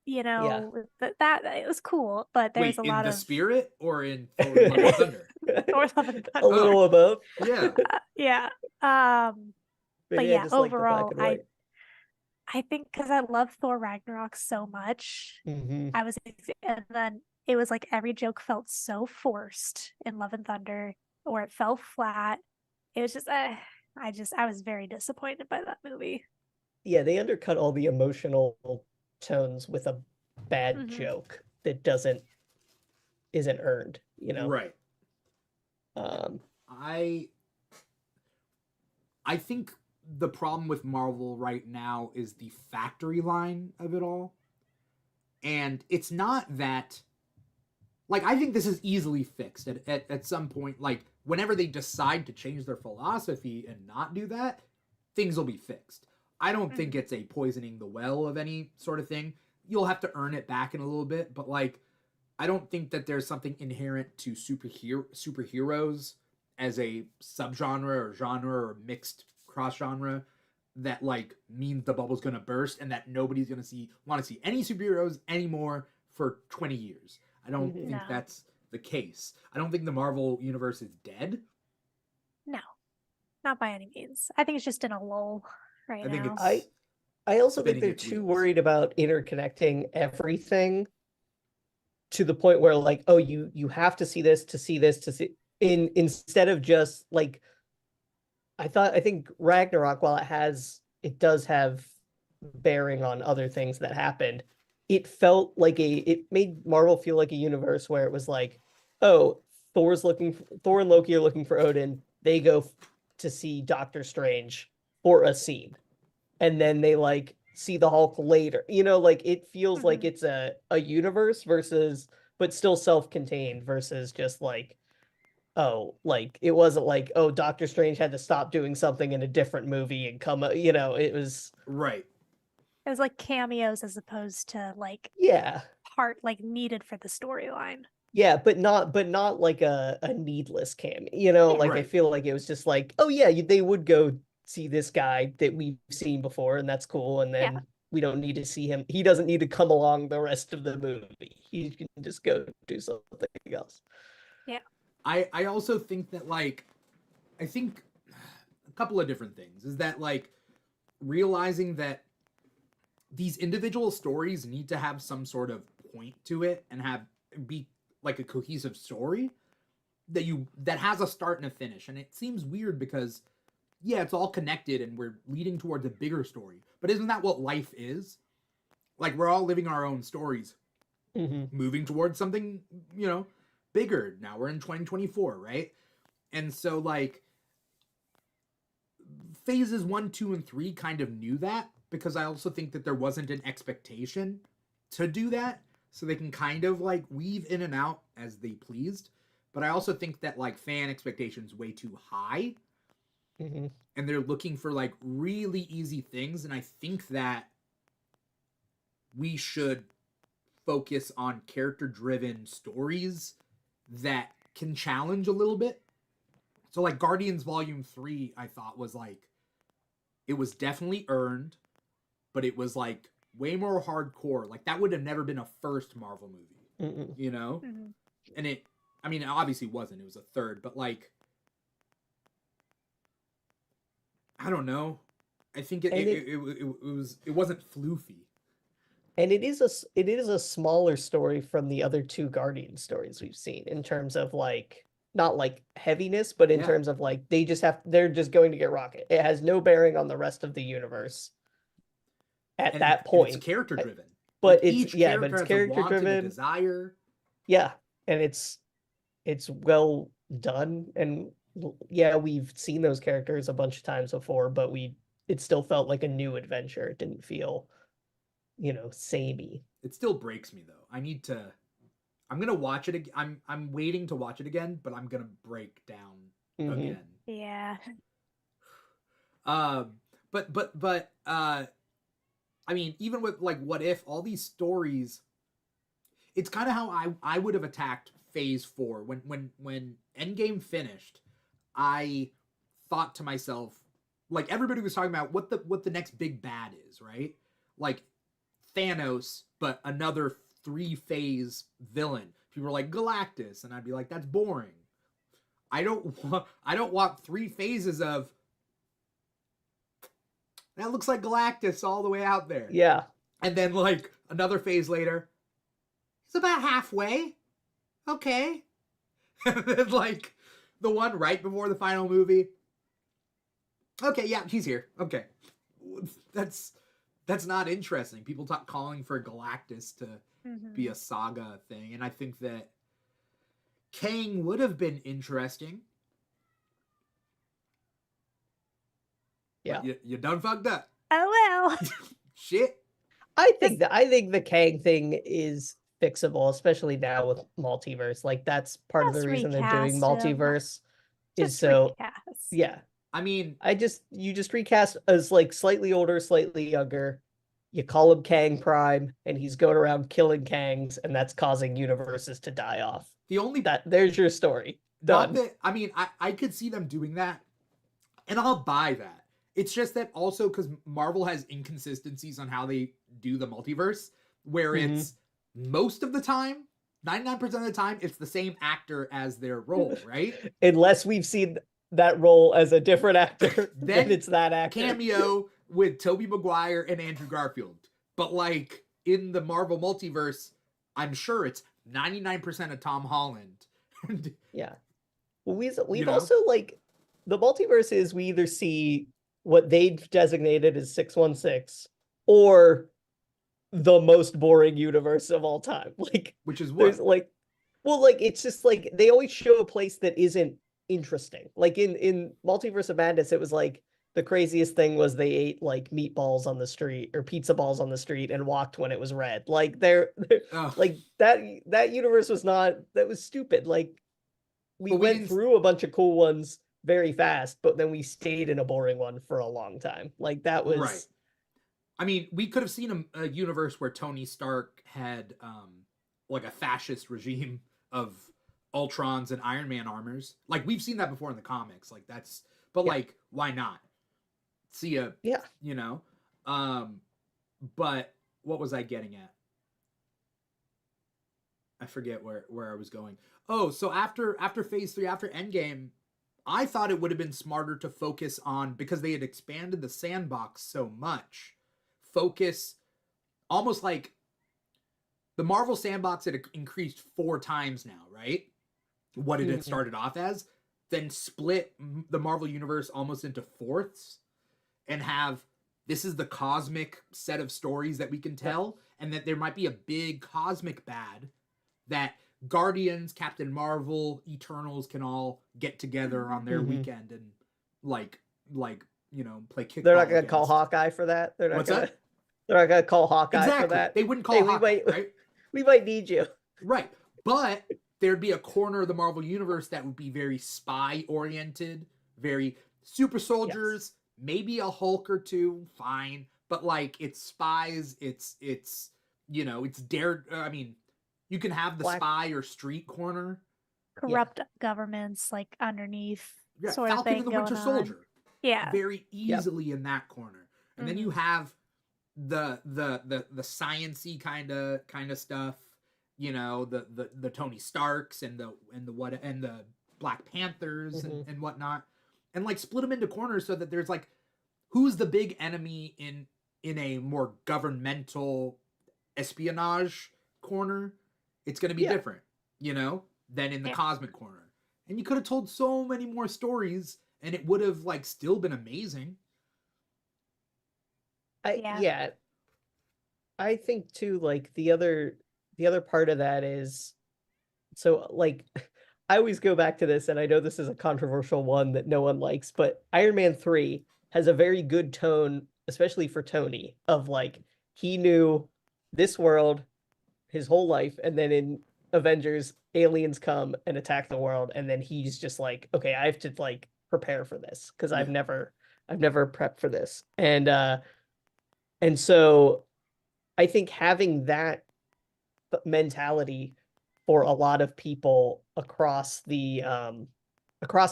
that it was cool, but there's Wait, a lot in The of Spirit or in Thor: Love and Thunder? Thor: Love and A Thunder. little of both. Yeah. Yeah. But Maybe yeah, I just like the black overall, and white. I think because I love Thor Ragnarok so much, Mhm. and then it was like every joke felt so forced in Love and Thunder, or it fell flat. It was just, I was very disappointed by that movie. Yeah, they undercut all the emotional tones with a bad Mhm. joke that isn't earned, you know. Right. Um, I think the problem with Marvel right now is the factory line of it all. And it's not that, like, I think this is easily fixed at some point. Like, whenever they decide to change their philosophy and not do that, things will be fixed. I don't think it's a poisoning the well of any sort of thing. You'll have to earn it back in a little bit, but like, I don't think that there's something inherent to superheroes as a subgenre or genre or mixed cross genre that like means the bubble's gonna burst and that nobody's gonna want to see any superheroes anymore for 20 years. I don't think No. that's the case. I don't think the Marvel universe is dead. No, not by any means. I think it's just in a lull right I think now. it's I also think spinning they're its too wheels. worried about interconnecting everything to the point where like, oh, you have to see this to see this to see instead of just like I think Ragnarok, while it does have bearing on other things that happened, it felt like it made Marvel feel like a universe where it was like, oh, Thor and Loki are looking for Odin. They go to see Doctor Strange for a scene. And then they like see the Hulk later. You know, like it feels like it's a universe versus but still self-contained versus just like oh, like it wasn't like, oh, Doctor Strange had to stop doing something in a different movie and come, it was Right. It was like cameos as opposed to like yeah, part like needed for the storyline. yeah, but not like a needless cameo, you know, like I Right. feel like it was just like, oh yeah, they would go see this guy that we've seen before, and that's cool, and then we don't need to see him. He doesn't need to come along the rest of the movie. He can just go do something else. Yeah. I also think that like I think a couple of different things is that like realizing that these individual stories need to have some sort of point to it and be like a cohesive story that has a start and a finish. And it seems weird because yeah, it's all connected and we're leading towards a bigger story. But isn't that what life is? Like, we're all living our own stories, Mm-hmm. moving towards something, you know, bigger. Now we're in 2024, right? And so, like, phases 1, 2, and 3 kind of knew that, because I also think that there wasn't an expectation to do that. So they can kind of, like, weave in and out as they pleased. But I also think that, like, fan expectations way too high. Mm-hmm. And they're looking for, like, really easy things. And I think that we should focus on character-driven stories that can challenge a little bit. So, like, Guardians Volume 3, I thought was, like, it was definitely earned, but it was, like, way more hardcore. Like, that would have never been a first Marvel movie, Mm-mm. you know? Mm-hmm. And it, I mean, it obviously wasn't. It was a third, but, like, I don't know. I think it wasn't floofy. And it is a smaller story from the other two Guardian stories we've seen in terms of like not like heaviness, but in Yeah. terms of like they're just going to get Rocket. It has no bearing on the rest of the universe at And that it's point. character driven. But Like, it's each yeah, but character it's has a character want and a driven. desire. Yeah, and it's well done, and yeah, we've seen those characters a bunch of times before, but it still felt like a new adventure. It didn't feel, samey. It still breaks me though. I'm gonna watch it. I'm waiting to watch it again, but I'm gonna break down Mhm. again. Yeah. But I mean, even with like What If, all these stories, it's kind of how I would have attacked Phase 4 when Endgame finished. I thought to myself, like, everybody was talking about what the next big bad is, right? Like Thanos, but another 3-phase villain. People were like Galactus, and I'd be like, that's boring. I don't want 3 phases of that looks like Galactus all the way out there. Yeah. And then, like, another phase later, he's about halfway. Okay. And then, like, the one right before the final movie. Okay, yeah, he's here. Okay. That's not interesting. People calling for Galactus to be a saga thing. And I think that Kang would have been interesting. Yeah. You done fucked up. Oh well. Shit. I think the Kang thing is fixable, especially now with multiverse. Like that's part of the Just reason they're doing recast him. multiverse is Just so recast. yeah. I mean, you just recast as like slightly older, slightly younger. You call him Kang Prime, and he's going around killing Kangs, and that's causing universes to die off. the only There's your story. Done. I mean, I could see them doing that, and I'll buy that. It's just that also because Marvel has inconsistencies on how they do the multiverse, where it's most of the time, 99% of the time, it's the same actor as their role, right? Unless we've seen that role as a different actor, then it's that actor. Cameo with Tobey Maguire and Andrew Garfield. But like in the Marvel multiverse, I'm sure it's 99% of Tom Holland. Yeah. Well, we've also like the multiverse is we either see what they've designated as 616 or the most boring universe of all time. Like which is there's like it's just like they always show a place that isn't interesting. Like in Multiverse of Madness, it was like the craziest thing was they ate like meatballs on the street or pizza balls on the street and walked when it was red. Like they're like that universe was that was stupid. Like we went through a bunch of cool ones very fast, but then we stayed in a boring one for a long time. Like that was right. I mean, we could have seen a universe where Tony Stark had like a fascist regime of Ultrons and Iron Man armors. Like we've seen that before in the comics. Like that's like why not? See you know. But what was I getting at? I forget where I was going. Oh, so after phase 3, after Endgame, I thought it would have been smarter to focus on, because they had expanded the sandbox so much, focus almost like the Marvel sandbox had increased 4 times now, right? What it had started off as, then split the Marvel universe almost into fourths and have this is the cosmic set of stories that we can tell, and that there might be a big cosmic bad that Guardians, Captain Marvel, Eternals can all get together on their weekend and like play kickball. They're not gonna call Hawkeye for that. They're not gonna call Hawkeye for that. They wouldn't call Hawkeye, right? We might need you. Right. But there'd be a corner of the Marvel Universe that would be very spy-oriented, very super soldiers, maybe a Hulk or two, fine. But like, it's spies, it's you can have the spy or street corner. Corrupt governments like underneath sort Falcon of thing and the going Winter on. Soldier. Yeah. Very easily in that corner. And then you have the science-y kind of stuff, the Tony Starks and the Black Panthers and whatnot, and like split them into corners so that there's like, who's the big enemy in a more governmental espionage corner? It's going to be different, than in the cosmic corner. And you could have told so many more stories, and it would have like still been amazing. I think too, like the other part of that is, so like I always go back to this, and I know this is a controversial one that no one likes, but Iron Man 3 has a very good tone, especially for Tony, of like, he knew this world his whole life, and then in Avengers, aliens come and attack the world, and then he's just like, okay, I have to like prepare for this because I've never prepped for this. And so I think having that mentality for a lot of people across the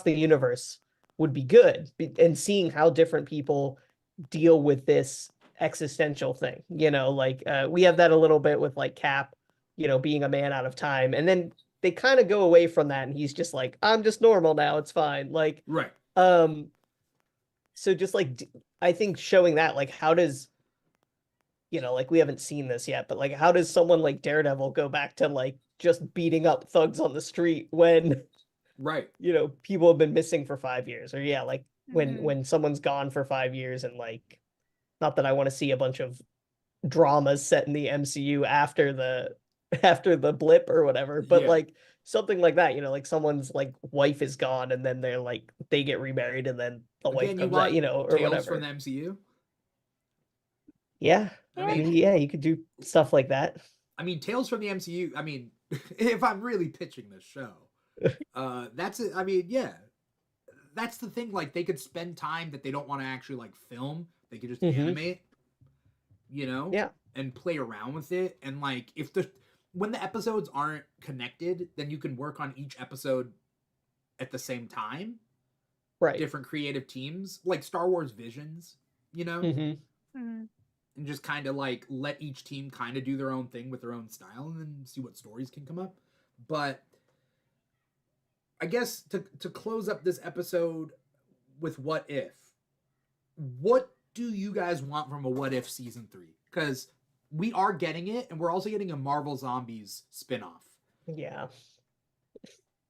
universe would be good, and seeing how different people deal with this existential thing, like we have that a little bit with like Cap, being a man out of time, and then they kind of go away from that, and he's just like, I'm just normal now, it's fine, like, right. So just like, I think showing that, like, how does, like, we haven't seen this yet, but like, how does someone like Daredevil go back to like just beating up thugs on the street when people have been missing for 5 years, or like when someone's gone for 5 years, and like, not that I want to see a bunch of dramas set in the MCU after the blip or whatever, but like something like that, like someone's like wife is gone, and then they're like, they get remarried, and then the wife comes out, or Tales whatever from the MCU. I mean, you could do stuff like that. I mean, Tales from the MCU. I mean, if I'm really pitching this show, that's it. I mean, that's the thing. Like, they could spend time that they don't want to actually like film. They could just animate, and play around with it. And like, when the episodes aren't connected, then you can work on each episode at the same time. Right. Different creative teams, like Star Wars Visions, and just kind of like let each team kind of do their own thing with their own style, and then see what stories can come up. But I guess to close up this episode with What If, what do you guys want from a What If season 3? Because we are getting it, and we're also getting a Marvel Zombies spinoff. Yeah.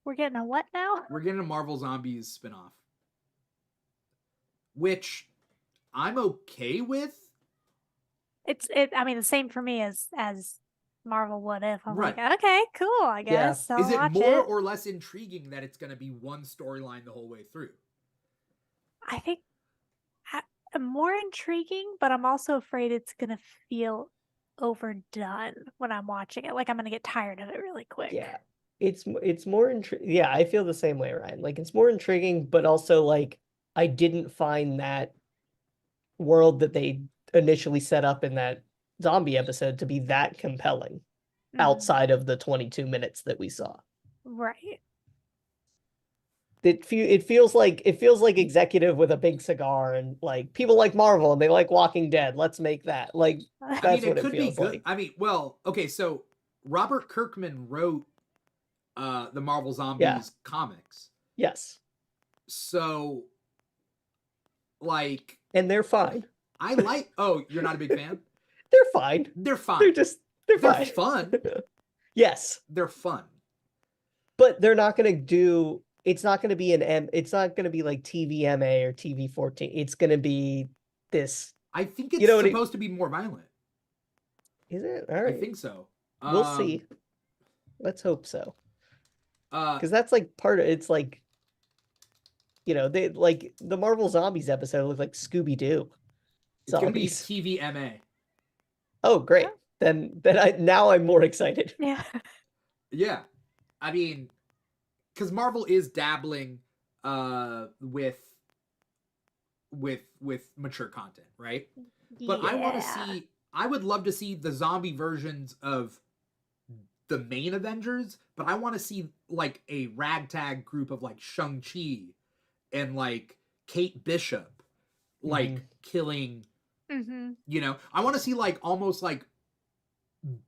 We're getting a what now? We're getting a Marvel Zombies spinoff, which I'm okay with. I mean, the same for me as Marvel What If. I'm like, okay, cool, I guess. Yeah. Is it more or less intriguing that it's going to be one storyline the whole way through? I think more intriguing, but I'm also afraid it's going to feel overdone when I'm watching it. Like, I'm going to get tired of it really quick. Yeah. It's more intriguing. Yeah, I feel the same way, Ryan. Like, it's more intriguing, but also like, I didn't find that world that they initially set up in that zombie episode to be that compelling outside of the 22 minutes that we saw. Right. It feels like executive with a big cigar, and like, people like Marvel and they like Walking Dead. Let's make that. Like, that's what it feels like. I mean, well, okay, so Robert Kirkman wrote the Marvel Zombies comics. Yes. So, like, and they're fine. Oh, you're not a big fan? They're fine. They're fine. They're fine. Fun. Yes. They're fun. But they're not going to do, it's not going to be it's not going to be like TVMA or TV14. It's going to be this I think it's You know, supposed to be more violent. Is it? All right. I think so. We'll see. Let's hope so. Because Because that's like part of it's like, you know, they like the Marvel Zombies episode looked like Scooby Doo. it's gonna be TVMA. Oh, great. Then now I'm more excited. Yeah. Yeah, I mean, because Marvel is dabbling with mature content, right? But I want to see. I would love to see the zombie versions of the main Avengers, but I want to see like a ragtag group of like Shang-Chi and like Kate Bishop, like killing. You know, I want to see like almost like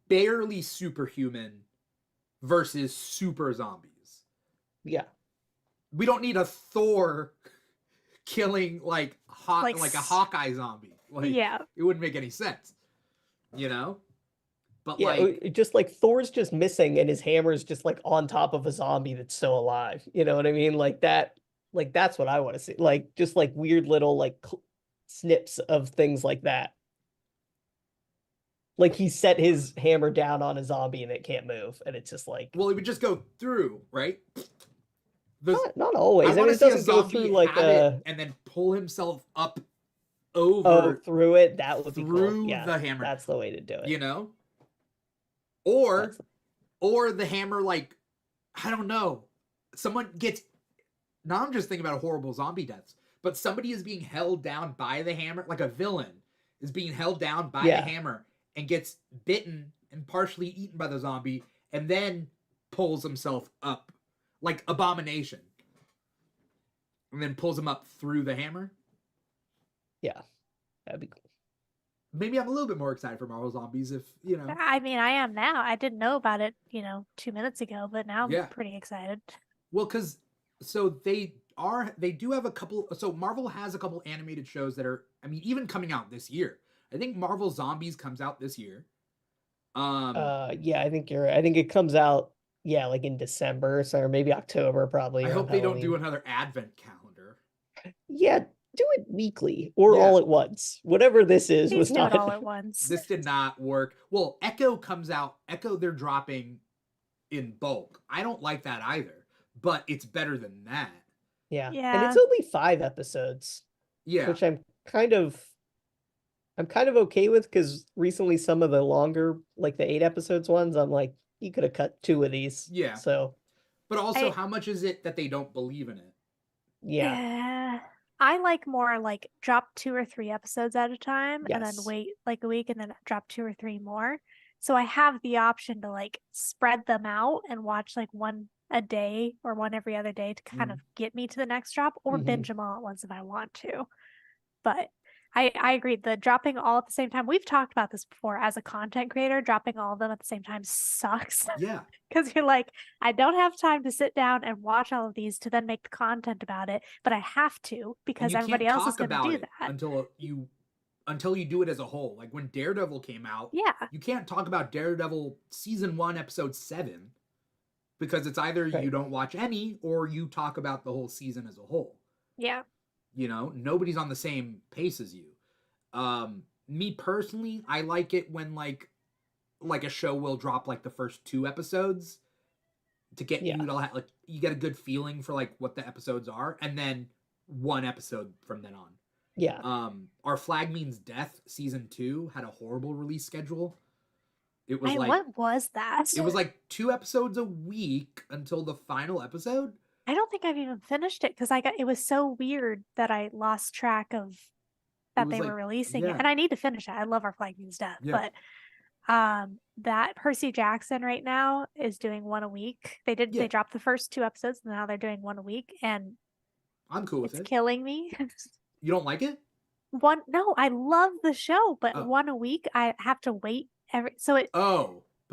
barely superhuman versus super zombies. Yeah. We don't need a Thor killing like a Hawkeye zombie. Like, yeah. It wouldn't make any sense. You know? But yeah, like just like Thor's just missing and his hammer's just like on top of a zombie that's still alive. You know what I mean? Like that, like that's what I want to see. Like just like weird little like snips of things like that. Like he set his hammer down on a zombie and it can't move, and it's just like, well, it would just go through, right? not always. I mean, it doesn't go through like and then pull himself up over through it. That would be cool. through Yeah, the hammer. That's the way to do it. You know? Or the hammer, like, I don't know. Someone gets. Now I'm just thinking about horrible zombie deaths, but somebody is being held down by the hammer, like a villain is being held down by the hammer and gets bitten and partially eaten by the zombie, and then pulls himself up, like Abomination, and then pulls him up through the hammer. Yeah, that'd be cool. Maybe I'm a little bit more excited for Marvel Zombies if, you know. I mean, I am now. I didn't know about it, 2 minutes ago, but now I'm pretty excited. Well, because they do have a couple. So Marvel has a couple animated shows that are, I mean, even coming out this year. I think Marvel Zombies comes out this year. Yeah, I think you're right. I think it comes out, like in December, or maybe October, probably. I hope they don't do another advent calendar. Yeah, do it weekly or all at once. Whatever this is was not all at once. This did not work. Well, Echo comes out. Echo they're dropping in bulk. I don't like that either, but it's better than that. Yeah. And it's only 5 episodes. Yeah. Which I'm kind of okay with, because recently some of the longer, like the 8 episodes ones, I'm like, you could have cut 2 of these. Yeah. So. But also, how much is it that they don't believe in it? Yeah. I like more like drop 2 or 3 episodes at a time and then wait like a week and then drop 2 or 3 more. So I have the option to like spread them out and watch like one a day or one every other day to kind of get me to the next drop, or binge them all at once if I want to. But I agree. The dropping all at the same time, we've talked about this before as a content creator, dropping all of them at the same time sucks. Yeah. Because you're like, I don't have time to sit down and watch all of these to then make the content about it, but I have to because everybody else is going to do that. Until you do it as a whole. Like when Daredevil came out, you can't talk about Daredevil season 1, episode 7, because it's either you don't watch any or you talk about the whole season as a whole. Yeah. You know, nobody's on the same pace as you. Me personally, I like it when like a show will drop like the first 2 episodes to get you to like you get a good feeling for like what the episodes are, and then 1 episode from then on. Yeah. Our Flag Means Death season 2 had a horrible release schedule. It was what was that? It was like 2 episodes a week until the final episode. I don't think I've even finished it because it was so weird that I lost track of that they were releasing it. And I need to finish it. I love Our Flag Means Death. Yeah. But that Percy Jackson right now is doing 1 a week. They dropped the first 2 episodes and now they're doing 1 a week, and I'm cool with it. It's killing me. You don't like it? No, I love the show, but 1 a week I have to wait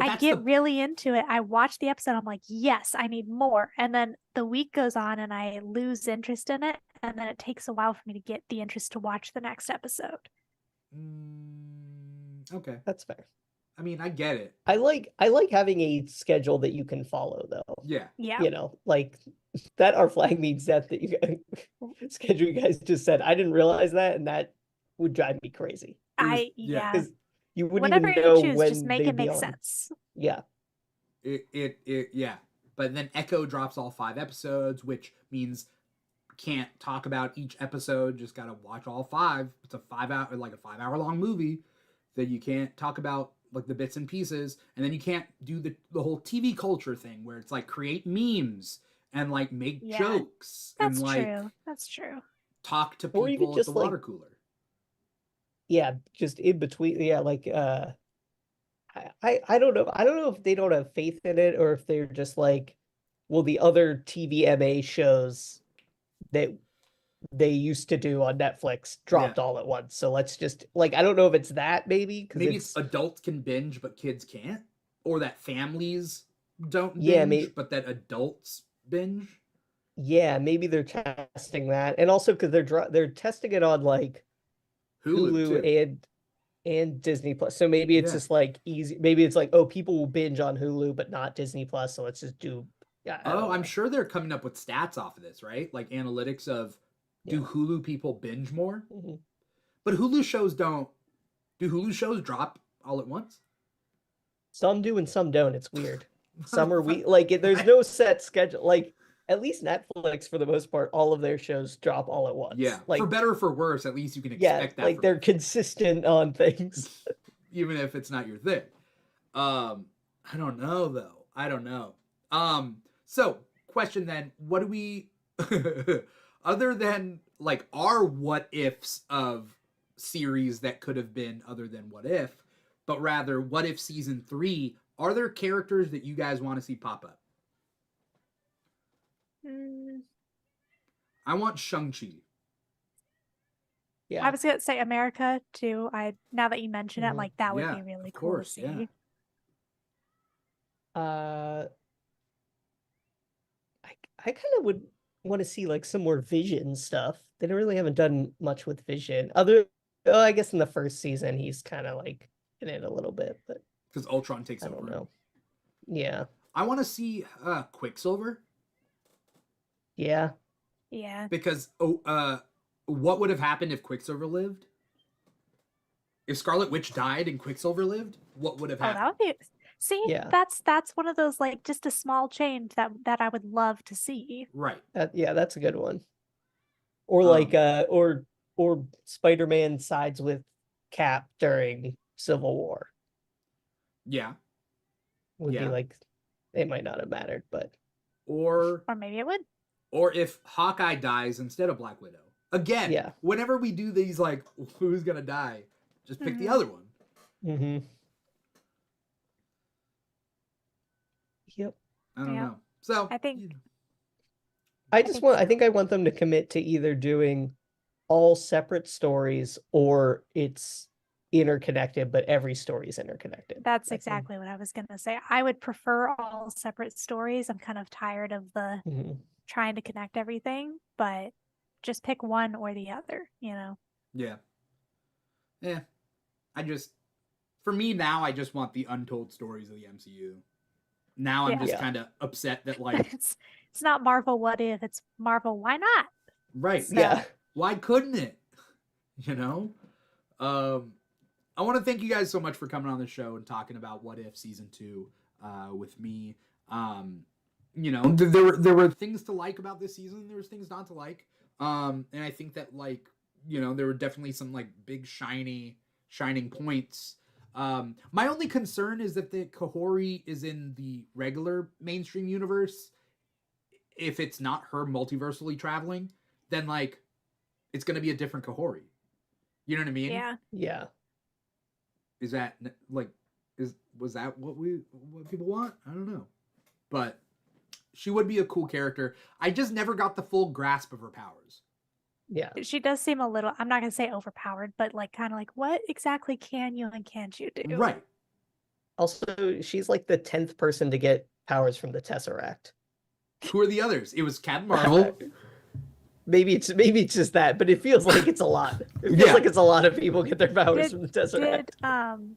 I get really into it. I watch the episode. I'm like, yes, I need more. And then the week goes on and I lose interest in it. And then it takes a while for me to get the interest to watch the next episode. Okay. That's fair. I mean, I get it. I like having a schedule that you can follow, though. Yeah. Yeah. You know, like that Our Flag Means Death that you guys schedule you guys just said. I didn't realize that, and that would drive me crazy. Yeah. Because you wouldn't Whatever even you know choose, when just make they'd it be make on. sense. Yeah. Yeah. But then Echo drops all 5 episodes, which means can't talk about each episode, just gotta watch all 5. It's a 5 hour long movie that you can't talk about like the bits and pieces, and then you can't do the whole TV culture thing where it's like create memes and like make jokes That's and like true. That's true. talk to Or even people at the just, like, water cooler. Yeah, just in between. Yeah, like I don't know. I don't know if they don't have faith in it or if they're just like, well, the other TVMA shows that they used to do on Netflix dropped all at once. So let's just, like, I don't know if it's that maybe because Maybe it's adults can binge but kids can't, or that families don't binge Yeah, but that adults binge. yeah, maybe they're testing that, and also because they're testing it on like Hulu too. and Disney Plus. So maybe it's just like easy. Maybe it's like, oh, people will binge on Hulu but not Disney Plus, so let's just do. Yeah, I don't know. I'm sure they're coming up with stats off of this, right? Like analytics of do Hulu people binge more? Mm-hmm. But Hulu shows don't. Do Hulu shows drop all at once? Some do and some don't. It's weird. Some are there's no set schedule. Like, at least Netflix, for the most part, all of their shows drop all at once. Yeah, like, for better or for worse, at least you can expect that. Like, they're consistent on things, even if it's not your thing. I don't know though. I don't know. So question then: what do we, other than like our what ifs of series that could have been other than What If, but rather What If season 3? Are there characters that you guys want to see pop up? I want Shang-Chi. Yeah, I was gonna say America too. Now that you mention it, like that would be really cool to see. Yeah. I kind of would want to see like some more Vision stuff. They really haven't done much with Vision. I guess in the first season he's kind of like in it a little bit, but because Ultron takes over. I don't know. Yeah. I want to see Quicksilver. Yeah. Because what would have happened if Quicksilver lived? If Scarlet Witch died and Quicksilver lived, what would have happened? That would be. See, that's one of those like just a small change that I would love to see. Right. That's a good one. Or like or Spider-Man sides with Cap during Civil War. Yeah. Would be like, it might not have mattered, but or maybe it would. Or if Hawkeye dies instead of Black Widow. Again, whenever we do these, like, who's gonna die, just pick the other one. Mm-hmm. Yep. I don't know. So I think I think I want them to commit to either doing all separate stories or it's interconnected, but every story is interconnected. That's exactly what I was gonna say. I would prefer all separate stories. I'm kind of tired of the trying to connect everything, but just pick one or the other, you know? Yeah. For me now, I just want the untold stories of the MCU. Now I'm just kind of upset that like it's not Marvel What If, it's Marvel Why Not? Right. So. Yeah. Why couldn't it? You know? I want to thank you guys so much for coming on the show and talking about What If season 2 with me. You know, there were things to like about this season. There was things not to like. And I think that, like, you know, there were definitely some like big shining points. My only concern is that the Kahori is in the regular mainstream universe. If it's not her multiversally traveling, then like it's gonna be a different Kahori. You know what I mean? Yeah. Yeah. Is that like was that what people want? I don't know. But she would be a cool character. I just never got the full grasp of her powers. Yeah. She does seem a little, I'm not going to say overpowered, but like kind of like, what exactly can you and can't you do? Right. Also, she's like the 10th person to get powers from the Tesseract. Who are the others? It was Captain Marvel. Maybe it's just that, but it feels like it's a lot. It feels like it's a lot of people get their powers from the Tesseract. Did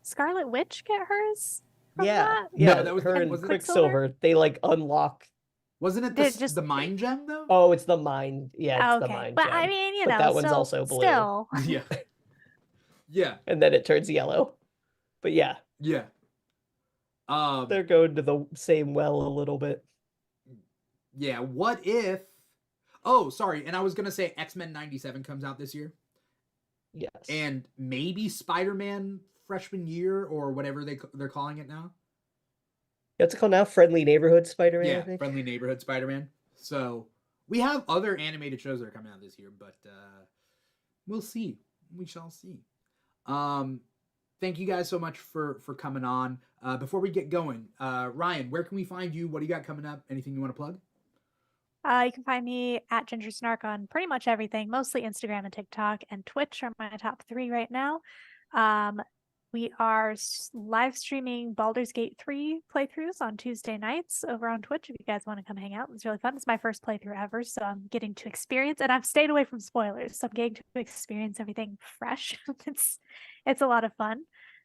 Scarlet Witch get hers? Yeah. No, that was her and Quicksilver. They like unlock Wasn't it Just the Mind Gem though? Oh, it's the mind. Yeah, it's the okay, mind but gem. I mean, But that one's also blue. Still, Yeah. Yeah. And then it turns yellow. But yeah, Yeah. they're going to the same well a little bit. Yeah. What if? Oh, sorry. And I was gonna say X-Men '97 comes out this year, Yes. and maybe Spider-Man freshman year or whatever they're calling it now. What's it called now? Friendly Neighborhood Spider-Man, Yeah, I think. Friendly Neighborhood Spider-Man. So we have other animated shows that are coming out this year, but we'll see. We shall see. Thank you guys so much for coming on. Before we get going, Ryan, where can we find you? What do you got coming up? Anything you want to plug? you can find me at Ginger Snark on pretty much everything, mostly Instagram and TikTok, and Twitch are my top 3 right now. We are live streaming Baldur's Gate 3 playthroughs on Tuesday nights over on Twitch if you guys want to come hang out. It's really fun. It's my first playthrough ever, so I'm getting to experience, and I've stayed away from spoilers, so I'm getting to experience everything fresh. It's a lot of fun.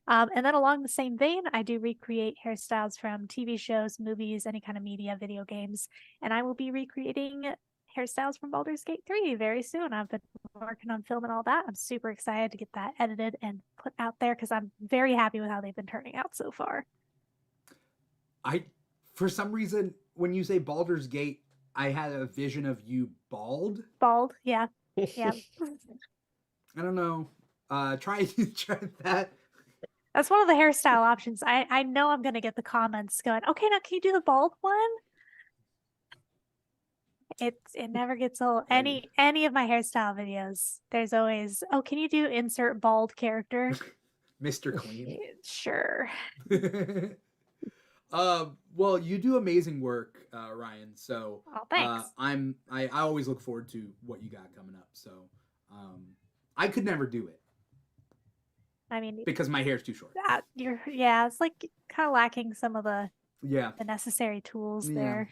And then along the same vein, I do recreate hairstyles from TV shows, movies, any kind of media, video games, and I will be recreating hairstyles from Baldur's Gate 3 very soon. I've been working on filming all that. I'm super excited to get that edited and put out there because I'm very happy with how they've been turning out so far. For some reason, when you say Baldur's Gate, I had a vision of you bald. Bald, yeah. Yeah. I don't know. Try that. That's one of the hairstyle options. I know I'm gonna get the comments going, okay, now can you do the bald one? It never gets old. Any of my hairstyle videos, there's always, oh, can you do insert bald character? Mr. Clean. Sure. Well, you do amazing work, Ryan. So thanks. I always look forward to what you got coming up. So I could never do it. I mean, because my hair's too short. It's like kind of lacking some of the necessary tools there.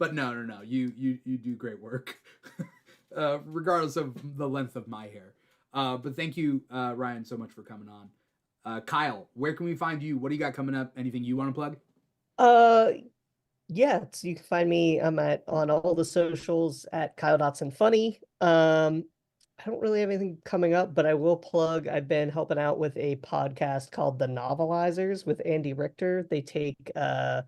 But no, you do great work, regardless of the length of my hair. But thank you, Ryan, so much for coming on. Kyle, where can we find you? What do you got coming up? Anything you want to plug? Yeah, so you can find me. I'm on all the socials at Kyle Dodson Funny. I don't really have anything coming up, but I will plug. I've been helping out with a podcast called The Novelizers with Andy Richter. They take a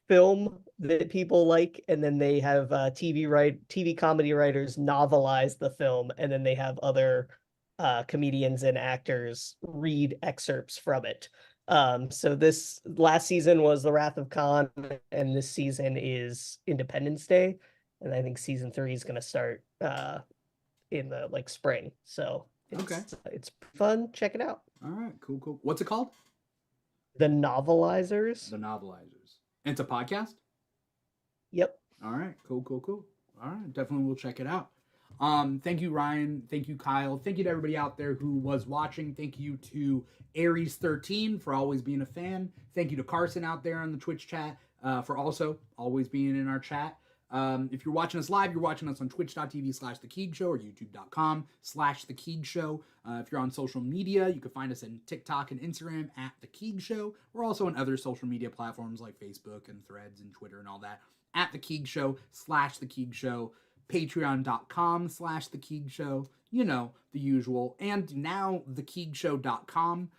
film that people like, and then they have TV comedy writers novelize the film, and then they have other comedians and actors read excerpts from it. So this last season was The Wrath of Khan, and this season is Independence Day, and I think season 3 is going to start in the spring. So it's fun. Check it out. All right, cool. What's it called? The Novelizers. The Novelizers. And it's a podcast? Yep. All right, cool. All right, definitely we'll check it out. Thank you, Ryan. Thank you, Kyle. Thank you to everybody out there who was watching. Thank you to Aries13 for always being a fan. Thank you to Carson out there on the Twitch chat for also always being in our chat. If you're watching us live, you're watching us on twitch.tv/The Keeg Show or youtube.com/The Keeg Show. If you're on social media, you can find us on TikTok and Instagram at The Keeg Show. We're also on other social media platforms like Facebook and Threads and Twitter and all that at The Keeg Show/The Keeg Show. Patreon.com/The Keeg Show. You know, the usual. And now thekeegshow.com.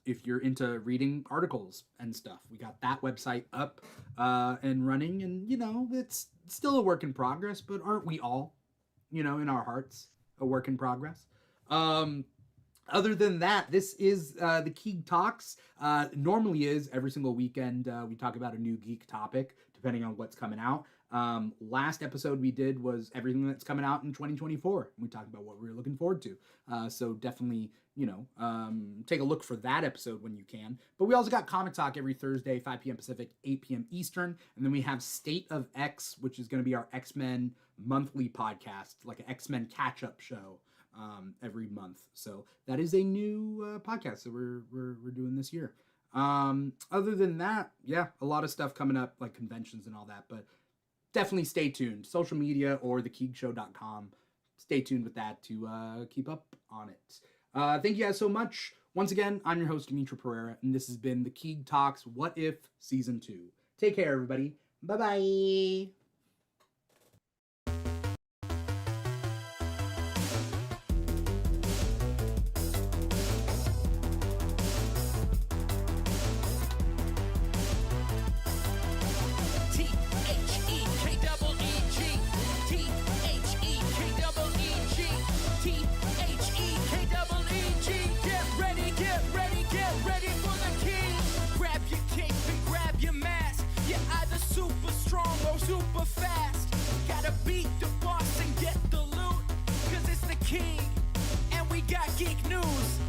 If you're into reading articles and stuff, we got that website up and running, and it's still a work in progress, but aren't we all, in our hearts, a work in progress? Other than that, this is the Keeg Talks. Normally is every single weekend we talk about a new geek topic depending on what's coming out. Last episode we did was everything that's coming out in 2024. We talked about what we were looking forward to. So definitely, take a look for that episode when you can. But we also got Comic Talk every Thursday, 5 p.m. Pacific, 8 p.m. Eastern. And then we have State of X, which is going to be our X-Men monthly podcast, like an X-Men catch-up show every month. So that is a new podcast that we're doing this year. Other than that, a lot of stuff coming up, like conventions and all that. But definitely stay tuned. Social media or thekeegshow.com. Stay tuned with that to keep up on it. Thank you guys so much. Once again, I'm your host, Dimithri Perera, and this has been the Keeg Talks What If Season 2. Take care, everybody. Bye-bye. Super fast, gotta beat the boss and get the loot, cause it's the king, and we got geek news.